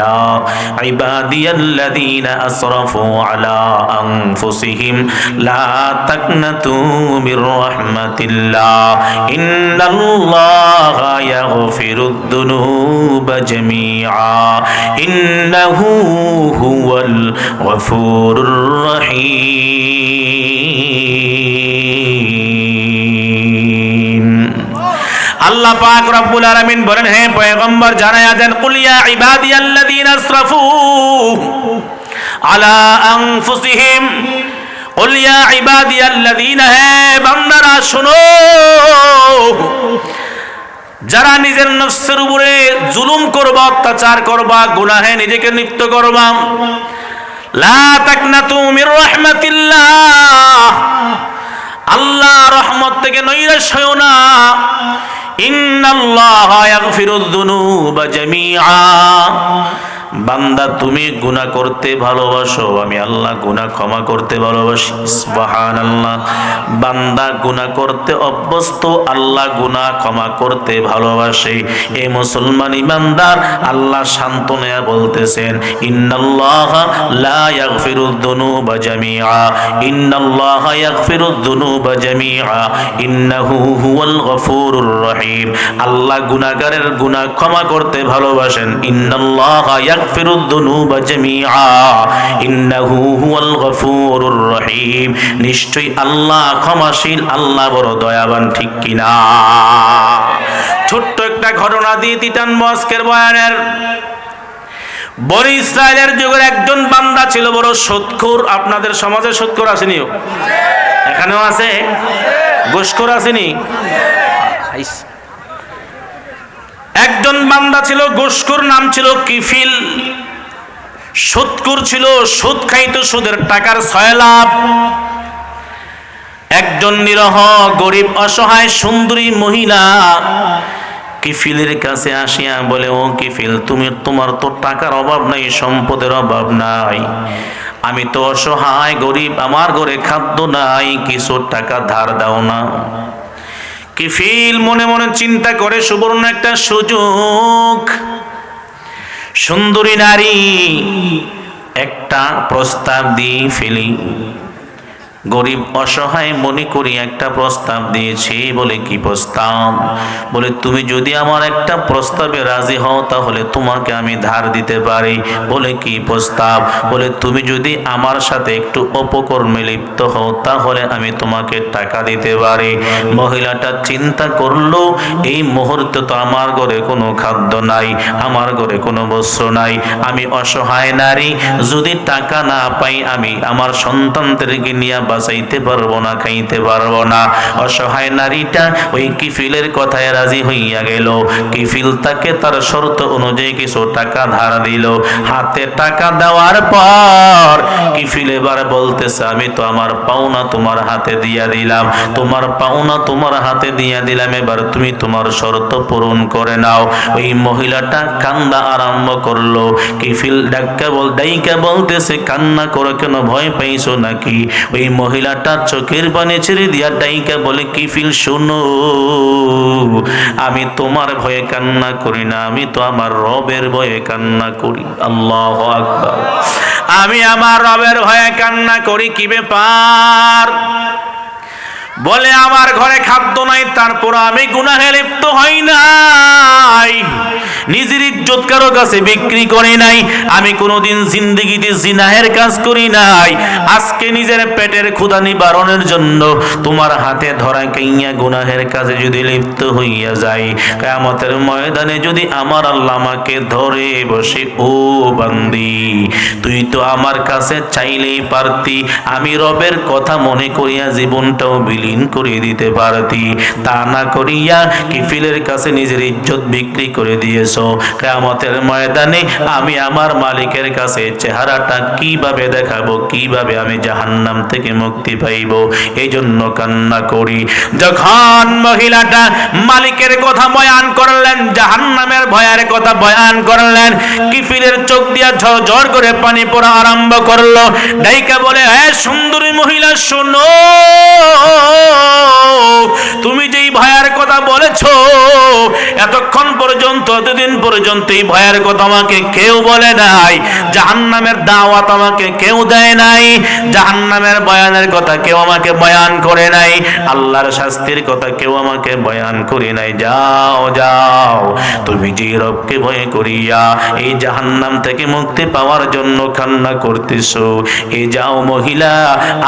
يا عبادي الذين أسرفوا على أنفسهم لا تقنطوا من رحمة الله إن الله يغفر الذنوب جميعا إنه هو الغفور الرحيم আল্লাহ পাক রব্বুল আলামিন বলেন, হে পয়গম্বর জানায়া দেন, কুল ইয়া ইবাদিয়াল্লাযীনা আসরাফু আলা আনফুসিহিম, কুল ইয়া ইবাদিয়াল্লাযীনা, হে বান্দারা শোনো, যারা নিজের নফসের উপরে জুলুম করবা, অত্যাচার করবা, গুনাহে নিজেকে লিপ্ত করবা, লা তাকনাতু মির রাহমাতিল্লাহ, আল্লাহ রহমত থেকে নৈরাশ হয়ো না। ইন্নাল্লাহা ইয়াগফিরুয যুনুবা জামিআ, বান্দা তুমি গুনাহ করতে ভালোবাসো, আমি আল্লাহ গুনাহ ক্ষমা করতে ভালোবাসি। সুবহানাল্লাহ। বান্দা গুনাহ করতে অভ্যস্ত, আল্লাহ গুনাহ ক্ষমা করতে ভালোবাসে। এই মুসলমান ইমানদার আল্লাহ সান্ত্বনা বলতেছেন, ইন্নাল্লাহা লা ইয়াগফিরুয যুনুবা জামিআ, ইন্নাল্লাহা ইয়াগফিরুয যুনুবা জামিআ ইন্নাহু হুয়াল গফুরুর রহিম। আল্লাহ গুনাহগারের গুনাহ ক্ষমা করতে ভালোবাসেন। ইন্নাল্লাহা ইয়াগফিরুয যুনুবা জামিআ ইন্নাহু হুয়াল গফুরুর রহিম। নিশ্চয়ই আল্লাহ ক্ষমাশীল, আল্লাহ বড় দয়াবান, ঠিক কিনা? ছোট্ট একটা ঘটনা দিয়ে তিতানবো আজকের বয়ানের। বনি ইসরায়েলের যুগের একজন বান্দা ছিল বড় সৎখোর। আপনাদের সমাজে সৎখোর আসেনি? এখানেও আছে। ঘুষখোর আসেনি? একজন বান্দা ছিল ঘুষখোর, নাম ছিল কিফিল। সুদখোর ছিল, সুদ খাইতো, সুদের টাকার সয়লাভ। একজন নিরহ গরিব অসহায় সুন্দরী মহিলা কিফিলের কাছে আসিয়া বলে, ও কিফিল, তোমার তো টাকার অভাব নাই, সম্পদের অভাব নাই, আমি তো অসহায় গরিব, আমার ঘরে খাদ্য নাই, কিছু টাকা ধার দাও না। কিফিল মনে মনে চিন্তা করে, সুবর্ণ একটা সুযোগ, সুন্দরী নারী, একটা প্রস্তাব দিয়ে ফেলি। গরিব অসহায় মনে করি একটা প্রস্তাব দিয়েছি। বলে, কি প্রস্তাব? বলে, তুমি যদি আমার একটা প্রস্তাবে রাজি হও তাহলে তোমাকে আমি ধার দিতে পারি। বলে, কি প্রস্তাব? বলে, তুমি যদি আমার সাথে একটু অপকর্মে লিপ্ত হও তাহলে আমি তোমাকে টাকা দিতে পারি। মহিলাটা চিন্তা করলো, এই মুহূর্তে তো আমার ঘরে কোনো খাদ্য নাই, আমার ঘরে কোনো বস্ত্র নাই, আমি অসহায় নারী, যদি টাকা না পাই আমি আমার সন্তানদেরকে নিয়ে বাঁচাইতে পারবো না, খাইতে পারবো না। অসহায় নারীটা ওই কিফিলের কথায় রাজি হইয়া গেল। কিফিল তাকে তার শর্ত অনুযায়ী কিছু টাকা ধার দিল। হাতে টাকা দেওয়ার পর কিফিল এবার বলতেছে, আমি তো আমার পাওনা তোমার হাতে দিয়া দিলাম, তোমার পাওনা তোমার হাতে দিয়া দিলাম, এবার তুমি তোমার শর্ত পূরণ করে নাও। ওই মহিলাটা কান্না আরম্ভ করলো। কিফিল ডাইকা বলতেছে, কান্না করে কেন, ভয় পাইছো নাকি? ওই মহিলাটা চোখের পানি ছেড়ে দিয়া ডাইকা বলে, কিফিল শোনো, আমি তোমার ভয়ে কান্না করি না, আমি তো আমার রবের ভয়ে কান্না করি। আল্লাহু আকবার। আমি আমার রবের ভয়ে কান্না করি। কি ব্যাপার? বলে, আমার ঘরে খাদ্য নাই, তারপর আমি গুনাহে লিপ্ত হই নাই, নিজের ইজ্জত কারো কাছে বিক্রি করি নাই, আমি কোনোদিন জিন্দেগিতে জিনাহের কাজ করি নাই। আজকে নিজের পেটের ক্ষুধা নিবারণের জন্য তোমার হাতে ধরা কাইয়া গুনাহের কাজে যদি লিপ্ত হইয়া যাই, কিয়ামতের ময়দানে যদি আমার আল্লাহ আমাকে ধরে বসে, ও বান্দি, তুই তো আমার কাছে চাইলেই পারতি, আমি রবের কথা মনে করিয়া জীবনটাও বিলীন করে দিতে পারতি, তা না করিয়া কিফিলের কাছে নিজের ইজ্জত বিক্রি করে দিয়েছো। কিয়ামতের ময়দানে আমি আমার মালিকের কাছে চেহারাটা কিভাবে দেখাবো, কিভাবে আমি জাহান্নাম থেকে মুক্তি পাইব? এই জন্য কান্না করি। যখন মহিলাটা মালিকের কথা বয়ান করলেন, জাহান্নামের ভয়ের কথা বয়ান করলেন, কিফিলের চোখ দিয়া ঝরঝর করে পানি পড়া আরম্ভ করলো। ডাইকা বলে, হে সুন্দরী মহিলা শোনো, তুমি যেই ভয়ের কথা বলেছো, এতক্ষণ পর্যন্ত, এতদিন পর্যন্ত এই ভয়ের কথা আমাকে কেউ বলে নাই, জাহান্নামের দাওয়াত আমাকে কেউ দেয় নাই, জাহান্নামের বয়ানের কথা কেউ আমাকে বয়ান করে নাই, আল্লাহর শাস্তির কথা কেউ আমাকে বয়ান করে নাই। যাও যাও, তুমি যে রবকে ভয় করিয়া এই জাহান্নাম থেকে মুক্তি পাওয়ার জন্য কান্না করতেছো, এই যাও মহিলা,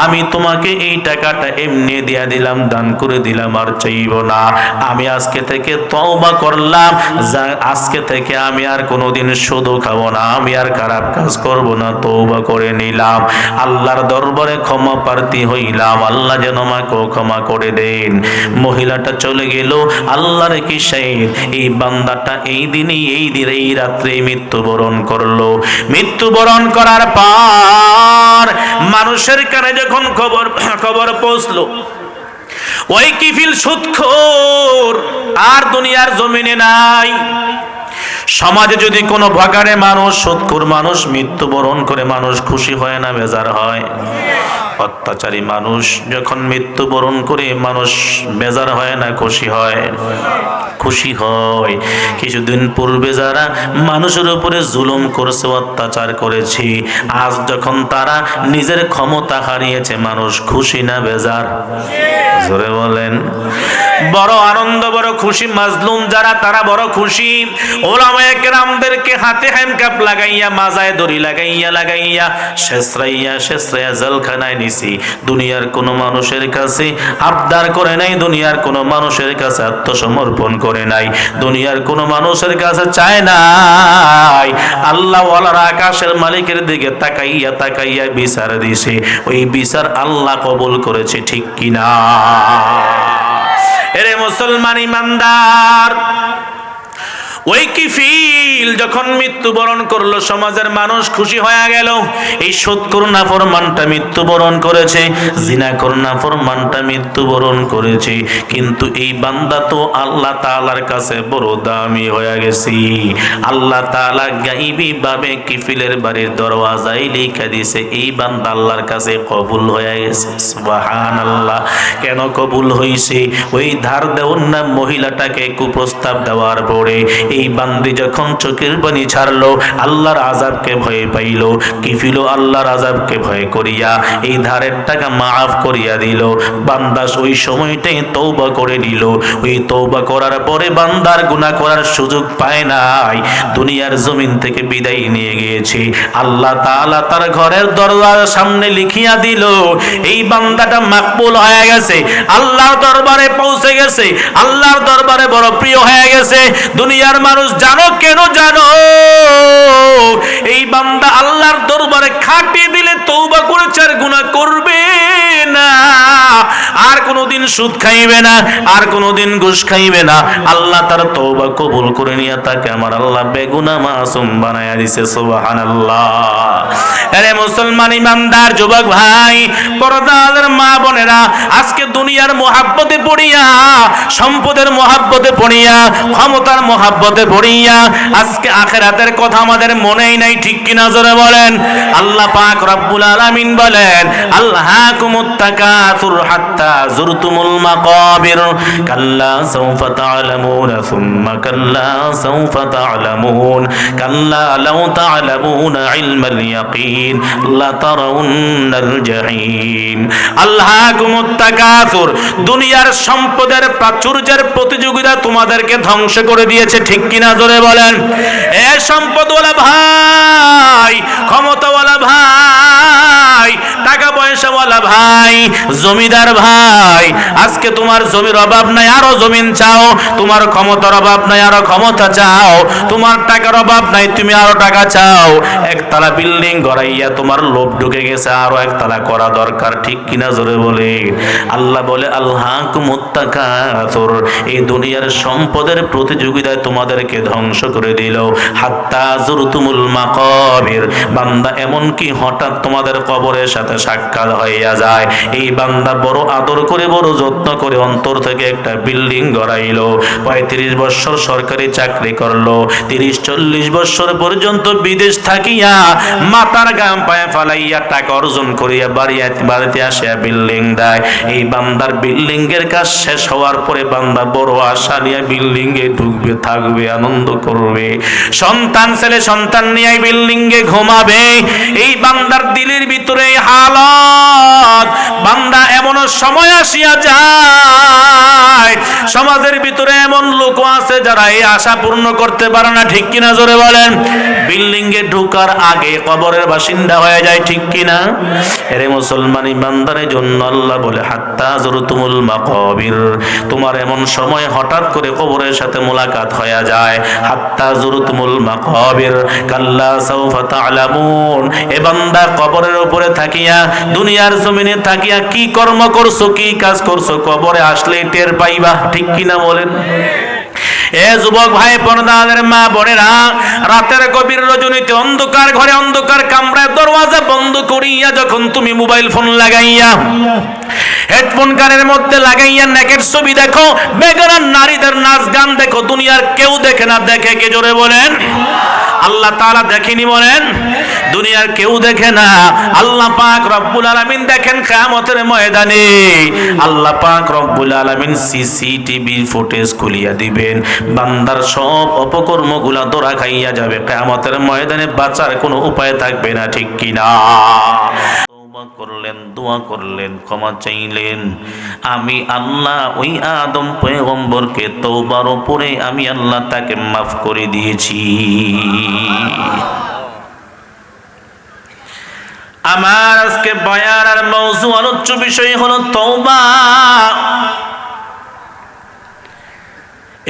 আমি তোমাকে এই টাকাটা এমনি দিয়া দিলাম, দান করে দিলাম, আর চাইব না। আমি আজকে থেকে তওবা করলাম, আজকে থেকে আমি আর কোনোদিন সুদও খাবো না, আমি আর খারাপ কাজ করব না, তওবা করে নিলাম, আল্লাহর দরবারে ক্ষমা প্রার্থী হইলাম, আল্লাহ যেন আমাকে ক্ষমা করে দেন। মহিলাটা চলে গেল। আল্লাহর কি শাহিদ, এই বান্দাটা এই দিনই, এই রাত্রে মৃত্যুবরণ করলো। মৃত্যুবরণ করার পর মানুষের কানে যখন খবর পৌঁছলো, ওই কিফিল সুদখোর আর দুনিয়ার জমিনে নাই। সমাজে যদি কোনো ভাগাড়ে মানুষ, সুদখোর মানুষ মৃত্যুবরণ করে, মানুষ খুশি হয় না, বেজার হয়? অত্যাচারী মানুষ যখন মৃত্যুবরণ করে, মানুষ বেজার হয় না, খুশি হয়? খুশি হয়। কিছুদিন পূর্বে যারা মানুষের উপরে জুলুম করছে, অত্যাচার করেছে, আজ যখন তারা নিজের ক্ষমতা হারিয়েছে, মানুষ খুশি না বেজার? জোরে বলেন। বড় আনন্দ, বড় খুশি। মাজলুম যারা, তারা বড় খুশি। ওলামায়ে কেরামদেরকে হাতে হ্যান্ডকাপ লাগাইয়া, মাজায় দড়ি লাগাইয়া শেষরাইয়া জেলখানায় নিছি। দুনিয়ার কোন মানুষের কাছে আবদার করে নাই, দুনিয়ার কোন মানুষের কাছে আত্মসমর্পণ করে নাই, দুনিয়ার কোন মানুষের কাছে চায় নাই। আল্লাহ ওয়ালারা আকাশের মালিকের দিকে তাকাইয়া বিচার দিছে। ওই বিচার আল্লাহ কবুল করেছে, ঠিক কিনা? এরে মুসলমান ইমানদার, ওই কিফিল যখন মৃত্যুবরণ করলো, সমাজের মানুষ খুশি হয়ে গেল। এই সুদখোর নাফরমানটা মৃত্যুবরণ করেছে, জিনাখোর নাফরমানটা মৃত্যুবরণ করেছে, কিন্তু এই বান্দা তো আল্লাহ তাআলার কাছে বড় দামি হয়ে গেছে। আল্লাহ তাআলা গায়বী ভাবে কিফিলের বাড়ির দরওয়াজায় লিখে দিয়েছে, এই বান্দা আল্লাহর কাছে কবুল হয়ে গেছে। সুবহানাল্লাহ। কেন কবুল হইছে? ওই ধার দেওয়ার না মহিলাটাকে কুপ্রস্তাব দেওয়ার পরে এই বান্দি যখন চোখের পানি ছাড়লো, আল্লাহর আযাবকে ভয় পাইল, কিফিল আল্লাহর আযাবকে ভয় করিয়া এই ধারের টাকা মাফ করিয়া দিল। বান্দা ওই সময়টাই তওবা করে নিল। ওই তওবা করার পরে বান্দার গুনাহ করার সুযোগ পায় নাই, দুনিয়ার জমিন থেকে বিদায় নিয়ে গিয়েছে। আল্লাহ তাআলা তার ঘরের দরজার সামনে লিখিয়া দিল, এই বান্দাটা মাকবুল হয়ে গেছে, আল্লাহর দরবারে পৌঁছে গেছে, আল্লাহর দরবারে বড় প্রিয় হয়ে গেছে। দুনিয়ার মানুষ জানো কেন জানো? এই বান্দা আল্লাহর দরবারে খাটিয়ে দিলে তওবা করেছে, আর গুনাহ করবে না, আর কোনোদিন সুদ খাইবে না, আর কোনোদিন ঘুষ খাইবে না। আল্লাহ তার তওবা কবুল করে নিয়ে তাকে আমার আল্লাহ বেগুনাহ মাসুম বানায়া দিয়েছে। সুবহানাল্লাহ। আরে মুসলমান ইমানদার যুবক ভাই, পর্দার মা বোনেরা, আজকে দুনিয়ার মোহাব্বতে পড়িয়া, সম্পদের মোহাব্বতে পড়িয়া, ক্ষমতার মোহাব্বতে পড়িয়া আজকে আখিরাতের কথা আমাদের মনেই নাই, ঠিক কিনা? জোরে বলেন। আল্লাহ পাক রব্বুল আলামিন বলেন, আল্লাহাকুমুত তাকাসুর হাত্তা যুরতুমুল মাকাবির, কাল্লা সাওফা তা'লামুনা সুম্মা কাল্লা সাওফা তা'লামুন, কাল্লা লাউ তা'লামুনা ইলমাল ইয়াকিন লা তারাউন্নাল জাহিম। আল্লাহাকুমুত তাকাসুর, দুনিয়ার সম্পদের প্রাচুর্যের প্রতিযোগিতা তোমাদেরকে ধ্বংস করে দিয়েছে, ঠিক কিনা? জোরে বলেন। এ সম্পদওয়ালা ভাই, ক্ষমতাওয়ালা ভাই, টাকা পয়সাওয়ালা ভাই, জমিদার ভাই, আজকে তোমার জমির অভাব নাই, আরো জমিন চাও, তোমার ক্ষমতার অভাব নাই, আরো ক্ষমতা চাও, তোমার টাকার অভাব নাই, তুমি আরো টাকা চাও। একতলা বিল্ডিং গড়াইয়া তোমার লোভ ঢুকে গেছে, আরো একতলা করা দরকার, ঠিক কিনা? জোরে বলে। আল্লাহ বলে, আল্লাহাকুমুত তাকাসুর, এই দুনিয়ার সম্পদের প্রতিযোগিতায় তোমাদেরকে ধ্বংস করে দিল, হাত্তা যুরতুমুল মাকাবির, বান্দা এমন কি হঠাৎ তোমাদের কবরের সাথে সাক্ষাৎ হইয়া যায়। এই বান্দা বড় আদর করে বড় যত্ন করে অন্তর থেকে একটা বিল্ডিং গড়াইলো। 35 বছর সরকারি চাকরি করলো, 30-40 বছর পর্যন্ত বিদেশ থাকিয়া মাথার গাম পায়ে ফালাইয়া টাকা অর্জন করিয়া বাড়িতে আসিয়া বিল্ডিং দেয়। এই বান্দার বিল্ডিং এর কাজ শেষ হওয়ার পরে বান্দা বড় আশা নিয়ে বিল্ডিং এ ঢুকবে, থাকবে, আনন্দ করবে, সন্তান ছেলে সন্তান নিয়ে বিল্ডিং এ ঘুমাবে। এই বান্দার দিলের ভিতরে হালত, বান্দা এমন সময় আসিয়া যায় সমাজের ভিতরে এমন লোক আছে যারা এই আশা পূর্ণ করতে পারে না, ঠিক কিনা জোরে বলেন। বিল্ডিং এ ঢোকার আগে কবরের বাসিন্দা হয়ে যায়, ঠিক কিনা? এরে মুসলমান ইমানদারের জন্য আল্লাহ বলে হাত্তা যুরতুমুল মাকাবির, তোমার এমন সময় হঠাৎ করে কবরের সাথে মোলাকাত হয়ে যায়। হাত্তা যুরতুমুল মাকাবির কাল্লা সাউফা তা'লামুন, এ বান্দা কবরের উপরে থাকিয়া দুনিয়ার জমিনে থাকিয়া কি কর্ম করছো, কি কাজ করছো, কবরে আসলে টের পাইবা, ঠিক কিনা বলেন? এ যুবক ভাই, পর্দাদের মা বোনেরা, রাতের গভীর রজনীতে অন্ধকার ঘরে অন্ধকার কামরায় দরওয়াজা বন্ধ করিয়া যখন তুমি মোবাইল ফোন লাগাইয়া হেডফোন কানের মধ্যে লাগাইয়া নেকের ছবি দেখো, বেগানা নারীদের নাচ গান দেখো, দুনিয়ার কেউ দেখে না, দেখে কে জোরে বলেন? আল্লাহ তাআলা দেখেনি বলেন? দুনিয়ার কেউ দেখে না, আল্লাহ পাক রব্বুল আলামিন দেখেন। কিয়ামতের ময়দানে আল্লাহ পাক রব্বুল আলামিন সিসিটিভি ফুটেজ খুলিয়া দিবেন, বান্দার সব অপকর্মগুলা ধরা খাইয়া যাবে। কিয়ামতের ময়দানে বাঁচার কোনো উপায় থাকবে না, ঠিক কিনা? তওবা করলেন, দোয়া করলেন, ক্ষমা চাইলেন, আমি আল্লাহ ওই আদম পয়গম্বরকে তওবার উপরে আমি আল্লাহ তাকে মাফ করে দিয়েছি। আমার আজকে বয়ান আর মওযু আলোচ্য বিষয় হলো তওবা।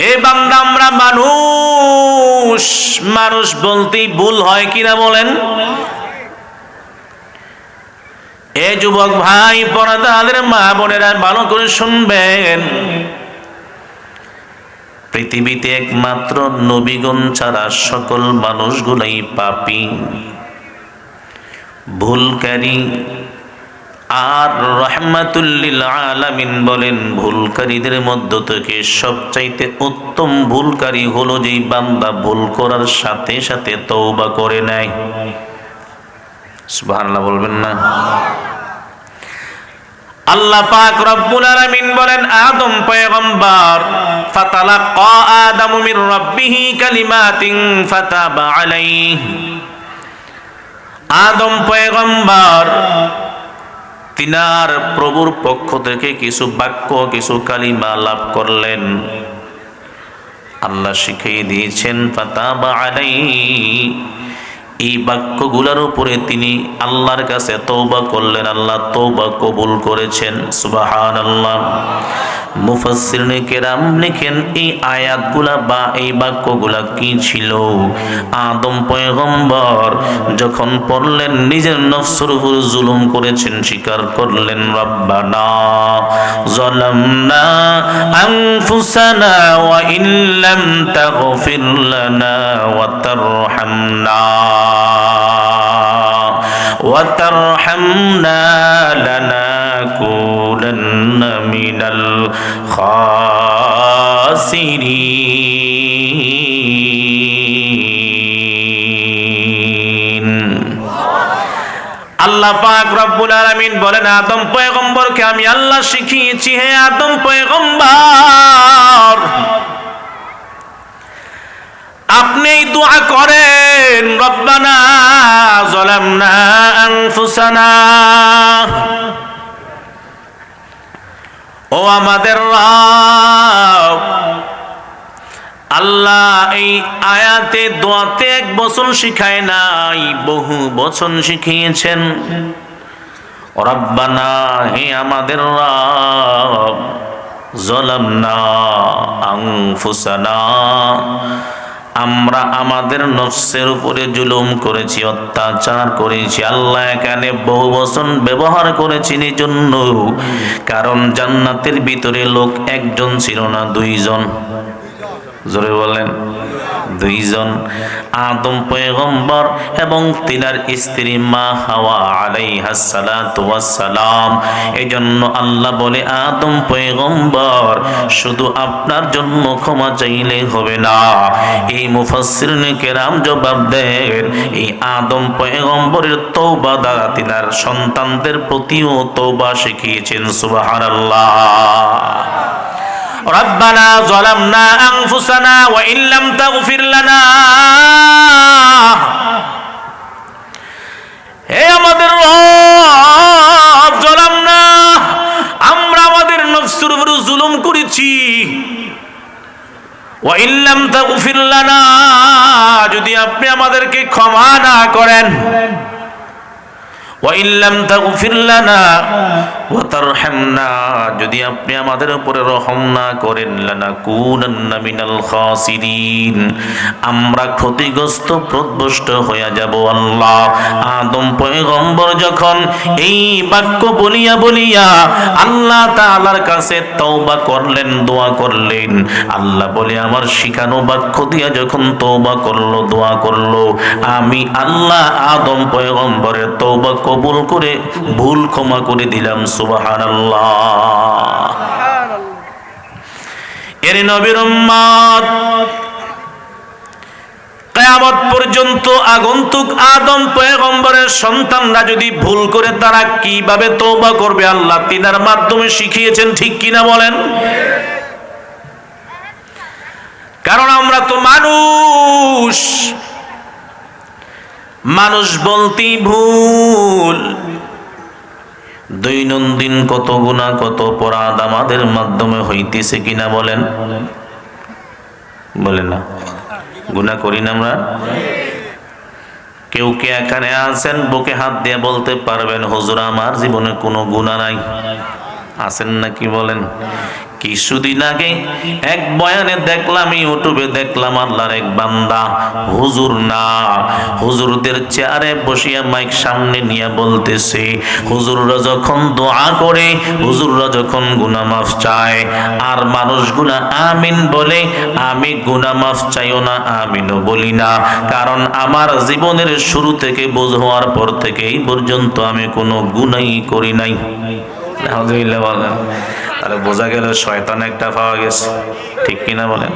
এই বান্দা, আমরা মানুষ বলতেই ভুল হয় কিনা বলেন? এ যুবক ভাই, পর্দাদের মা বোনেরা, ভালো করে শুনবেন। পৃথিবীতে একমাত্র নবীগণ ছাড়া সকল মানুষগুলাই পাপী, ভুলকারী। আর রাহমাতুল লিল আলামিন বলেন, ভুলকারীদের মধ্য থেকে সবচাইতে উত্তম ভুলকারী হলো যেই বান্দা ভুল করার সাথে সাথে তওবা করে নেয়। সুবহানাল্লাহ বলবেন না? আল্লাহ পাক রব্বুল আলামিন বলেন, আদম পয়গম্বর, ফাতালাক্কা আদামু মির রাব্বিহি কালিমাতিন ফাতাবা আলাইহি। আদম পয়গম্বর তিনার প্রভুর পক্ষ থেকে কিছু বাক্য, কিছু কালিমা লাভ করলেন। আল্লাহ শিখিয়ে দিয়েছেন ফাতাবা আলাইহি। এই বাক্যগুলোর উপরে তিনি আল্লাহর কাছে তওবা করলেন, আল্লাহ তওবা কবুল করেছেন। সুবহানাল্লাহ। মুফাসসিরিনে কেরাম লিখেন, এই আয়াতগুলা বা এই বাক্যগুলা কি ছিল? আদম পয়গম্বর যখন পড়লেন, নিজের নফসের উপর জুলুম করেছেন, স্বীকার করলেন, রব্বানা যালামনা আনফুসানা ওয়া ইল্লাম তাগফির লানা ওয়া তারহামনা লানাকুনান্না মিনাল খাসিরিন। আল্লাহ পাক রব্বুল আলামিন বলেন, আদম পয়গম্বরকে আমি আল্লাহ শিখিয়েছি, হে আদম পয়গম্বর, আপনি দোয়া করেন, রব্বানা যালামনা আনফুসানা, ও আমাদের রব। আল্লাহ এই আয়াতে দোয়াতে এক বচন শিখায় নাই, বহু বচন শিখিয়েছেন। রব্বানা, হে আমাদের রব, যালামনা আনফুসানা, আমরা আমাদের নফসের উপরে জুলুম করেছি, অত্যাচার করেছি। আল্লাহ এখানে বহু বচন ব্যবহার করেছেন এই জন্য, কারণ জান্নাতের ভিতরে লোক একজন ছিল না, দুইজন। জোরে বলেন, দুইজন, আদম পয়গম্বর এবং তিনার স্ত্রী মা হাওয়া আলাইহাস সালাতু ওয়াস সালাম। এজন্য আল্লাহ বলে, আদম পয়গম্বর শুধু আপনার জন্য ক্ষমা চাইলে হবে না। এই মুফাসসিরিনে কেরাম জবাব দেন, এই আদম পয়গম্বরের তওবা দ্বারা তিনার সন্তানদের প্রতিও তওবা শিখিয়েছেন। সুবহানাল্লাহ। রব্বানা যালামনা আনফুসানা ওয়া ইল্লাম তাগফির লানা, হে আমাদের রব, যালামনা, আমরা আমাদের নফসের উপর জুলুম করেছি। ওয়া ইল্লাম তাগফির লানা, যদি আপনি আমাদেরকে ক্ষমা না করেন, ওয়া ইল্লাম তাগফির লানা ওয়া তারহামনা, যদি আপনি আমাদের উপরে রহম না করেন, লানাকুনান্না মিনাল খাসিরিন, আমরা ক্ষতিগ্রস্ত প্রদ্ভষ্ট হয়ে যাব। আল্লাহ, আদম পয়গম্বর যখন এই বাক্য বলিয়া বলিয়া আল্লাহ তাআলার কাছে তওবা করলেন, দোয়া করলেন, আল্লাহ বলে আমার শিখানো বাক্য দিয়া যখন তওবা করলো, দোয়া করলো, আমি আল্লাহ আদম পয়গম্বরের তওবা কবুল করে ভুল ক্ষমা করে দিলাম। সুবহানাল্লাহ। এর নবীর উম্মত কিয়ামত পর্যন্ত আগন্তুক আদম পয়গম্বরের সন্তানরা যদি ভুল করে তারা কিভাবে তওবা করবে আল্লাহ তিনার মাধ্যমে শিখিয়েছেন, ঠিক কিনা বলেন? কারণ আমরা তো মানুষ, মানুষ বলতেই ভুল। দৈনন্দিন কত গুনাহ কত অপরাধ আমাদের মাধ্যমে হইতেছে কিনা বলেন? বলেন না, গুনাহ করি না আমরা? কেউ কে এখানে আছেন বুকে হাত দিয়ে বলতে পারবেন, হুজুর আমার জীবনে কোনো গুনাহ নাই? আছেন নাকি বলেন? কিছুদিন আগে এক বয়ানে দেখলাম, ইউটিউবে দেখলাম, আল্লাহর এক বান্দা, হুজুর না, হুজুরদের চেয়ারে বসিয়া মাইক সামনে নিয়ে বলতেছে, হুজুররা যখন দোয়া করে, হুজুররা যখন গুনাহ মাফ চায়, আর মানুষগুলা আমিন বলে, আমি গুনাহ মাফ চাইও না আমিনও বলি না, কারণ আমার জীবনের শুরু থেকে বোঝ হওয়ার পর থেকে এই পর্যন্ত আমি কোনো গুনাহই করি নাই। আলহামদুলিল্লাহ বলেন। তাহলে বোঝা গেল শয়তান একটা পাওয়া গেছে, ঠিক কিনা বলেন?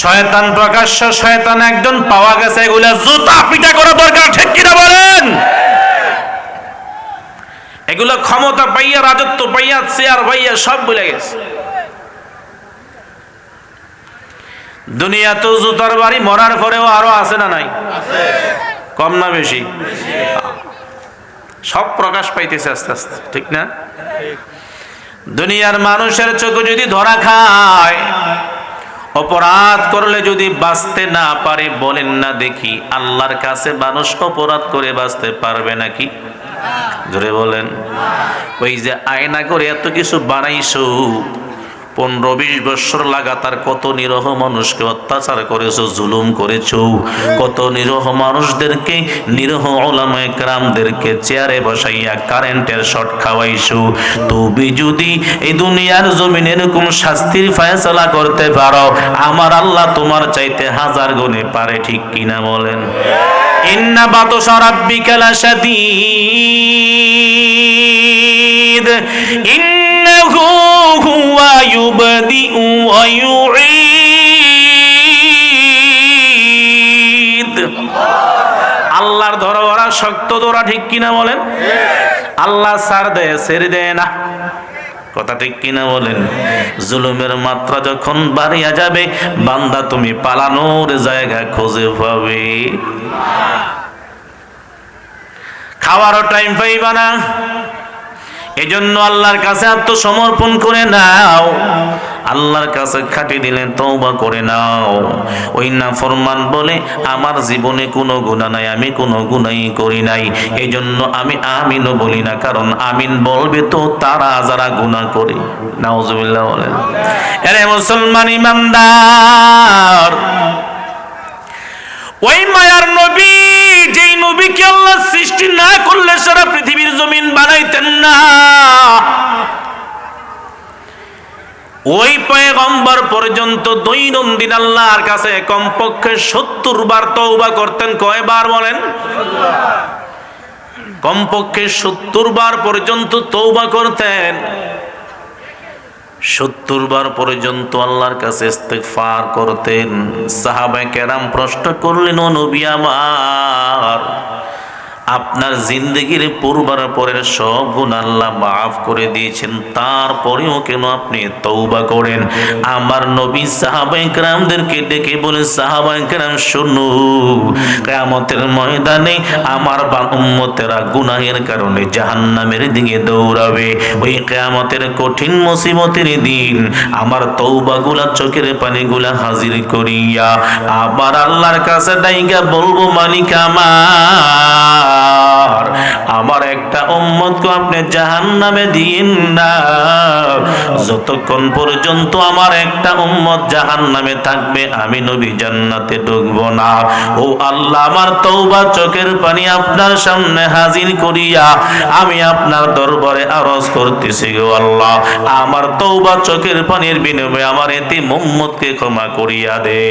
শয়তান প্রকাশ্য শয়তান একজন পাওয়া গেছে, এগুলা জুতা পিটা করা দরকার, ঠিক কিনা বলেন? এগুলা ক্ষমতা পাইয়া, রাজত্ব পাইয়া, চেয়ার পাইয়া সব ভুলে গেছে। দুনিয়া তো জুতার বাড়ি, মরার পরেও আরো আছে না নাই? কম না বেশি? সব প্রকাশ পাইতেছে আস্তে আস্তে, ঠিক না? দুনিয়ার মানুষের চোখে যদি ধরা খায়, অপরাধ করলে যদি বাঁচতে না পারে, বলেন না দেখি আল্লাহর কাছে মানুষ অপরাধ করে বাঁচতে পারবে নাকি? জোরে বলেন। ওই যে আয়না করে এত কিছু বানাইছো, 15-20 বছর লাগাতার কত নিরহ মানুষকে অত্যাচার করেছো, জুলুম করেছো, কত নিরহ মানুষদেরকে, নিরহ উলামায়ে কেরামদেরকে চেয়ারে বসাইয়া কারেন্টের শট খাওয়াইছো। তুমি যদি এই দুনিয়ার জমিনে এরকম শাস্তির ফয়সালা করতে পারো, আমার আল্লাহ তোমার চাইতে 1000 গুণে পারে, ঠিক কিনা বলেন? ইন্না বাতশা রাব্বিকা লাশাদীদ ইন্নাহু হুয়া ইউবদিউ ওয়া ইউঈদ। আল্লাহর ধরা শক্ত ধরা, ঠিক কিনা বলেন? আল্লাহ ছাড় দেয়, ছেড়ে দেয় না, কথা ঠিক কিনা বলেন? জুলুমের মাত্রা যখন বাড়িয়া যাবে, বান্দা তুমি পালানোর জায়গা খুঁজে পাবে, খাওয়ারও টাইম পাইবা না। এজন্য আল্লাহর কাছে আত্মসমর্পণ করে নাও, আল্লাহর কাছে খাটি দিলে তওবা করে নাও। ওই নাফরমান বলে আমার জীবনে কোনো গুনাহ নাই, আমি কোনো গুনাহই করি নাই, এজন্য আমি আমিনও বলি না, কারণ আমিন বলবে তো তারা যারা গুনাহ করে। নাউজুবিল্লাহ বলেন। আরে মুসলমান ইমানদার, ওই মায়ার নবী, যেই নবীকে আল্লাহ সৃষ্টি না করলে সারা পৃথিবীর জমিন বানাইতেন না, ওই পয়গম্বর পয়গম্বর পর্যন্ত দৈনন্দিন আল্লাহর কাছে কমপক্ষে 70 বার তওবা করতেন। কয়বার বলেন? কমপক্ষে 70 বার পর্যন্ত তওবা করতেন। 70 বার পর্যন্ত আল্লাহর কাছে ইস্তিগফার করতেন। সাহাবায়ে কেরাম প্রশ্ন করলেন, ও নবী আমার, আপনার জিন্দগির পূর্বার পরের সব গুনাহ আল্লাহ মাফ করে দিয়েছেন, তারপরেও কেন আপনি তওবা করেন? আমার নবী সাহাবায়ে কেরামদেরকে ডেকে বলে, সাহাবায়ে কেরাম শুনো, কিয়ামতের ময়দানে আমার উম্মতেরা গুনাহের কারণে জাহান্নামের দিকে দৌড়াবে। ওই কিয়ামতের কঠিন মুসিবতের দিন আমার তওবাগুলা, চোখের পানিগুলা হাজির করিয়া আবার আল্লাহর কাছে ডাইগা বলবো, মালিক আমার একটা উম্মতকে আপনি জাহান্নামে দিন না। যতক্ষণ পর্যন্ত আমার একটা উম্মত জাহান্নামে থাকবে, আমি নবী জান্নাতে ঢুকবো না। ও আল্লাহ, আমার তওবা চোখের পানি আপনার সামনে হাজির করিয়া আমি আপনার দরবারে আরজ করতেছি, গো আল্লাহ, আমার তওবা চোখের পানির বিনিময়ে আমার এতিম উম্মতকে ক্ষমা করিয়া দে।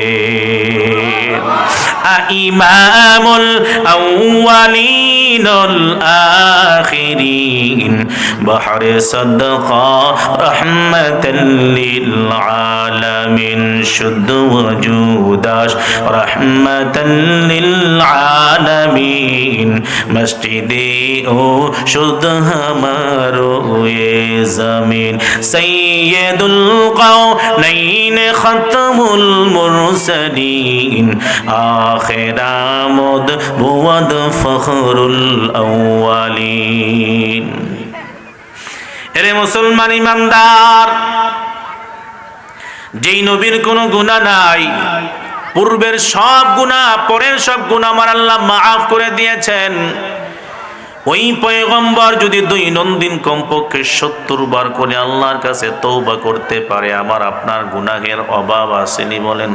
ইমামুল আউয়ালিন الآخرين بحر صدقة رحمة للعالمين شد وجوداش رحمة للعالمين مسجدي او شد ہمارو یہ زمین سید القونین ختم المرسلین آخر آمد بود فخر الأولين। এরে মুসলমান ইমানদার, যেই নবীর কোনো গুনাহ নাই, পূর্বের সব গুনাহ পরের সব গুনাহ আমার আল্লাহ মাফ করে দিয়েছেন, ওই পয়গম্বর যদি দৈনন্দিন কমপক্ষে 70 বার করে আল্লাহর কাছে তওবা করতে পারে, আমার আপনার গুনাহের অভাব আসেনি বলেন?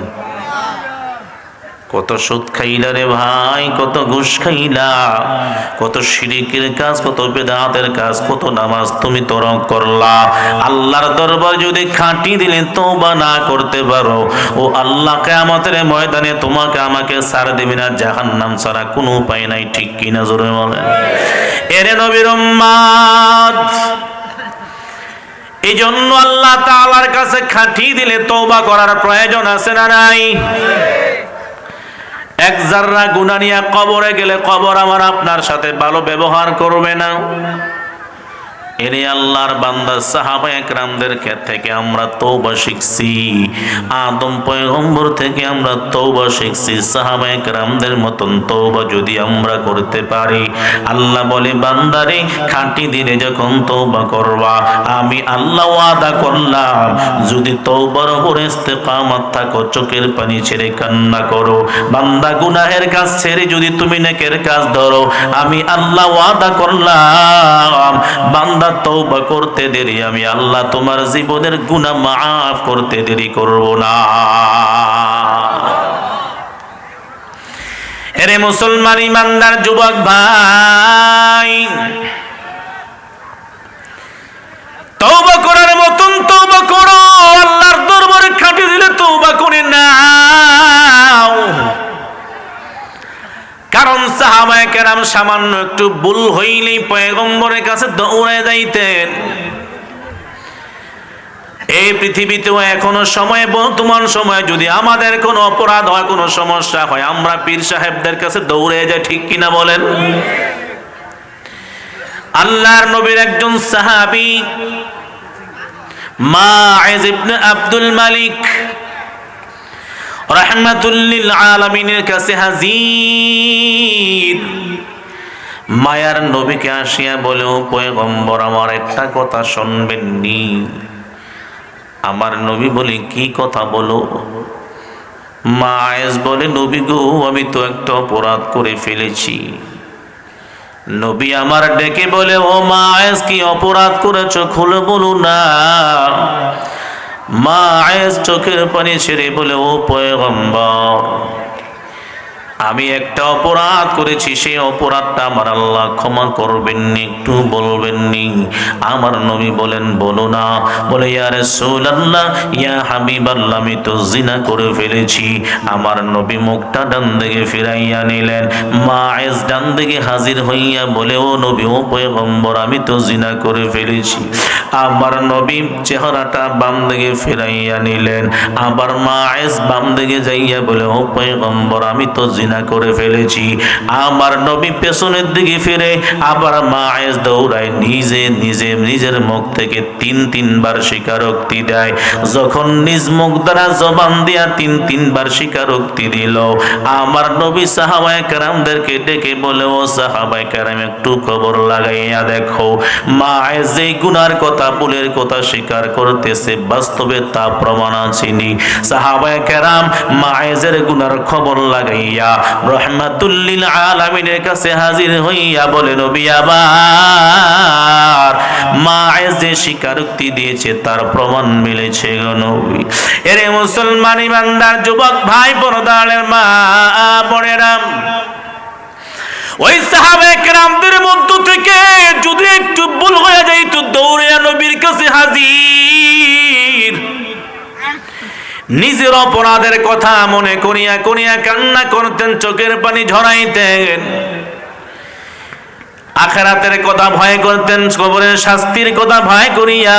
কত সুদ খাইলা রে ভাই, কত ঘুষ খাইলা, কত শিরকের কাজ, কত বেদাতের কাজ, কত নামাজ তুমি তরক করলা। আল্লাহর দরবার যদি খাঁটি দিলে তওবা না করতে পারো, ও আল্লাহ কিয়ামতের ময়দানে তোমাকে আমাকে ছাড় দিবে না, জাহান্নাম ছাড়া কোনো উপায় নাই। ঠিক কিনা জোরে বলেন? এরে নবীর উম্মত, এই জন্য আল্লাহ তাআলার কাছে খাঁটি দিলে তওবা করার প্রয়োজন আছে না নাই? এক জাররা গুনাহ নিয়ে কবরে গেলে কবর আমার আপনার সাথে ভালো ব্যবহার করবে না। এরে আল্লাহর বান্দা, সাহাবায়ে কেরামদের থেকে আমরা তওবা শিখছি, আদম পয়গম্বর থেকে আমরা তওবা শিখছি। সাহাবায়ে কেরামদের মতন তওবা যদি আমরা করতে পারি, আল্লাহ বলে, বান্দারে খাঁটি দিলে যখন তওবা করবা, আমি আল্লাহ ওয়াদা করলাম, যদি তওবার উপরে ইস্তেকামত থাকো, চোখের পানি ছেড়ে কান্না করো, বান্দা গুনাহের কাজ ছেড়ে যদি তুমি নেকের কাজ ধরো, আমি আল্লাহ ওয়াদা করলাম, বান্দা তওবা করতে দেরি, আমি আল্লাহ তোমার জীবনের গুনাহ মাফ করতে দেরি করব না। এরে মুসলমান ইমানদার যুবক ভাই, তওবা করার মতন তওবা করো, আল্লাহর দরবারে খাঁটি দিলে তওবা করে নাও। কারণ সাহাবায়ে কেরাম সামান্য একটু ভুল হইলেই পয়গম্বরের কাছে দৌড়ে যাইতেন। এই পৃথিবীতেও এখনো সময়, বর্তমান সময় যদি আমাদের কোনো অপরাধ হয়, কোনো সমস্যা হয়, আমরা পীর সাহেবদের কাছে দৌড়ে যাই। ঠিক কিনা বলেন? আল্লাহর নবীর একজন সাহাবী মাইজ ইবনে আব্দুল মালিক রাহমাতুল্লিল আলামিনের কাছে হাজির। মায়ার নবীকে আসিয়া বলে, ও পয়গম্বর, আমার একটা কথা শুনবেন নি? আমার নবী বলে, কি কথা বলো? মায়েজ বলে, নবী গো, আমি তো একটা অপরাধ করে ফেলেছি। নবী আমার ডেকে বলে, ও মায়েজ, কি অপরাধ করেছো, খুলে বলো না। মায়েজ চোখের পানি ছেড়ে বলে, ও পয়গম্বর, আমি একটা অপরাধ করেছি, সেই অপরাধটা আমার আল্লাহ ক্ষমা করবেননি, একটু বলবেননি? আমার নবী বলেন, বলো না। বলে, ইয়া রাসূলুল্লাহ, ইয়া হাবিবাল্লাহ, আমি তো জিনা করে ফেলেছি। আমার নবী মুখটা ডান দিকে ফিরাইয়া নিলেন। মায়েজ ডান দিকে হাজির হইয়া বলে, ও নবী, ও পয়গম্বর, আমি তো জিনা করে ফেলেছি। আমার নবী চেহারাটা বাম দিকে ফিরাইয়া নিলেন। আবার মায়েজ বাম দিকে যাইয়া বলে, ও পয়গম্বর, আমি তো জিনা করে ফেলেছি। আমার নবী পেছনের দিকে ফিরে আবার মায়েজ দৌড়ায় নিজের মুখ থেকে তিনবার স্বীকারোক্তি দেয়। যখন নিজ মুখ দ্বারা জবান দিয়া তিনবার স্বীকারোক্তি দিল, আমার নবী সাহাবায়ে কেরামদেরকে ডেকে বলে, ও সাহাবায়ে কেরাম, একটু খবর লাগাইয়া দেখো, মায়েজ যে গুনার কথা, ভুলের কথা স্বীকার করতেছে, বাস্তবে তা প্রমাণ আছেনি? সাহাবায়ে কেরাম মায়েজের গুনার খবর লাগাইয়া রহমাতুল লিল আলামিনের কাছে হাজির হইয়া বলে, নবী, আবার মায়েজ যে স্বীকারোক্তি দিয়েছে তার প্রমাণ মিলেছে গো নবী। এরে মুসলমান ইমানদার যুবক ভাই, পর্দার মা বোনেরা, ওই সাহাবায়ে কেরামদের মধ্য থেকে যদি একটু ভুল হয়ে যায় তো দৌড়ে নবীর কাছে হাজির। নিজের অপরাধের কথা মনে করিয়া করিয়া কান্না করতেন, চোখের পানি ঝরাইতেন। আখিরাতের কথা ভয় করতেন, কবরের শাস্তির কথা ভয় করিয়া,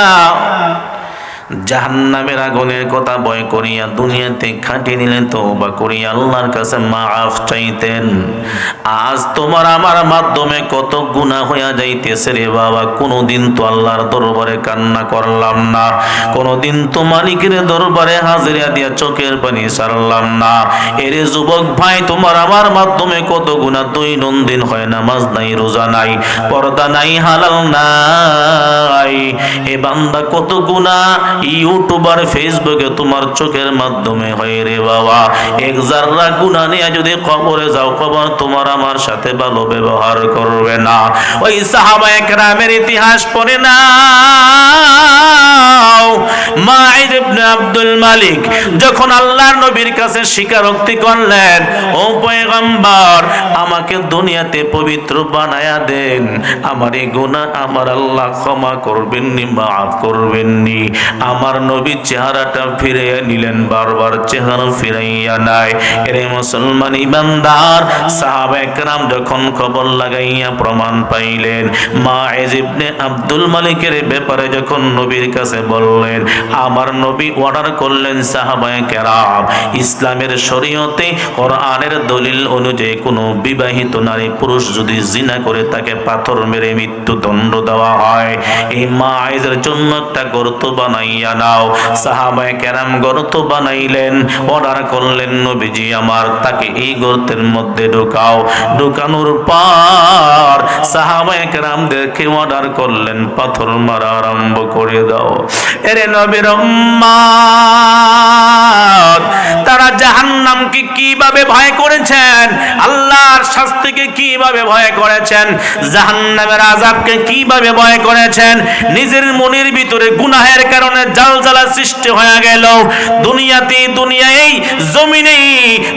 জাহান্নামের আগুনের কথা ভয় করিয়া দুনিয়াতে খাটিয়ে নিলেন, তওবা করিয়া আল্লাহর কাছে মাফ চাইতেন। আজ তোমার আমার মাধ্যমে কত গুনাহ হইয়া যাইতেছে রে বাবা। কোনদিন তো আল্লাহর দরবারে কান্না করলাম না, কোনদিন তো মালিকের দরবারে হাজিরা দিয়া চোখের পানি ছাড়লাম না। এরে যুবক ভাই, তোমার আমার মাধ্যমে কত গুনাহ দৈনন্দিন হয়। নামাজ নাই, রোজা নাই, পর্দা নাই, হালাল নাই। এ বান্দা কত গুনাহ ইউটিউব আর ফেসবুকে তোমার চোখের মাধ্যমে হয় রে বাবা। এক জাররা গুনাহ নিয়ে যদি কবরে যাও, কবর তোমার আমার সাথে ভালো ব্যবহার করবে না। ওই সাহাবায়ে কেরামের ইতিহাস পড়ে নাও। মাইজ ইবনে আব্দুল মালিক যখন আল্লাহর নবীর কাছে স্বীকারোক্তি করলেন, ও পয়গম্বর, আমাকে দুনিয়াতে পবিত্র বানায়া দেন, আমার এই গুনাহ আমার আল্লাহ ক্ষমা করবেননি, মাফ করবেননি। আমার নবী চেহারাটা ফিরাইয়া নিলেন, বারবার চেহারা ফিরাইয়া নাই। এরে মুসলমান ইমানদার, সাহাবায়ে কেরাম যখন খবর লাগাইয়া প্রমাণ পাইলেন, মাইজ ইবনে আব্দুল মালিকের ব্যাপারে যখন নবীর কাছে বললেন, আমার নবী অর্ডার করলেন, সাহাবায়ে কেরাম, ইসলামের শরীয়তে কোরআনের দলিল অনুযায়ী কোনো বিবাহিত নারী পুরুষ যদি জিনা করে তাকে পাথর মেরে মৃত্যুদণ্ড দেওয়া হয়। এই মাইজের জন্য একটা গর্ত বানাইয়া নাও। সাহাবায়ে কেরাম গর্ত বানাইলেন, অর্ডার করলেন, নবীজি আমার, তাকে এই গর্তের মধ্যে ঢুকাও। ঢুকানোর পর সাহাবায়ে কেরামদেরকে অর্ডার করলেন, পাথর মারা আরম্ভ করে দাও। এরে নবীর উম্মত, তারা জাহান্নামকে কিভাবে ভয় করেছেন, আল্লাহর শাস্তিকে কিভাবে ভয় করেছেন, জাহান্নামের আযাবকে কিভাবে ভয় করেছেন। নিজের মনের ভিতরে গুনাহের কারণে জালজালা সৃষ্টি হয়ে গেল। দুনিয়ায় জমিনেই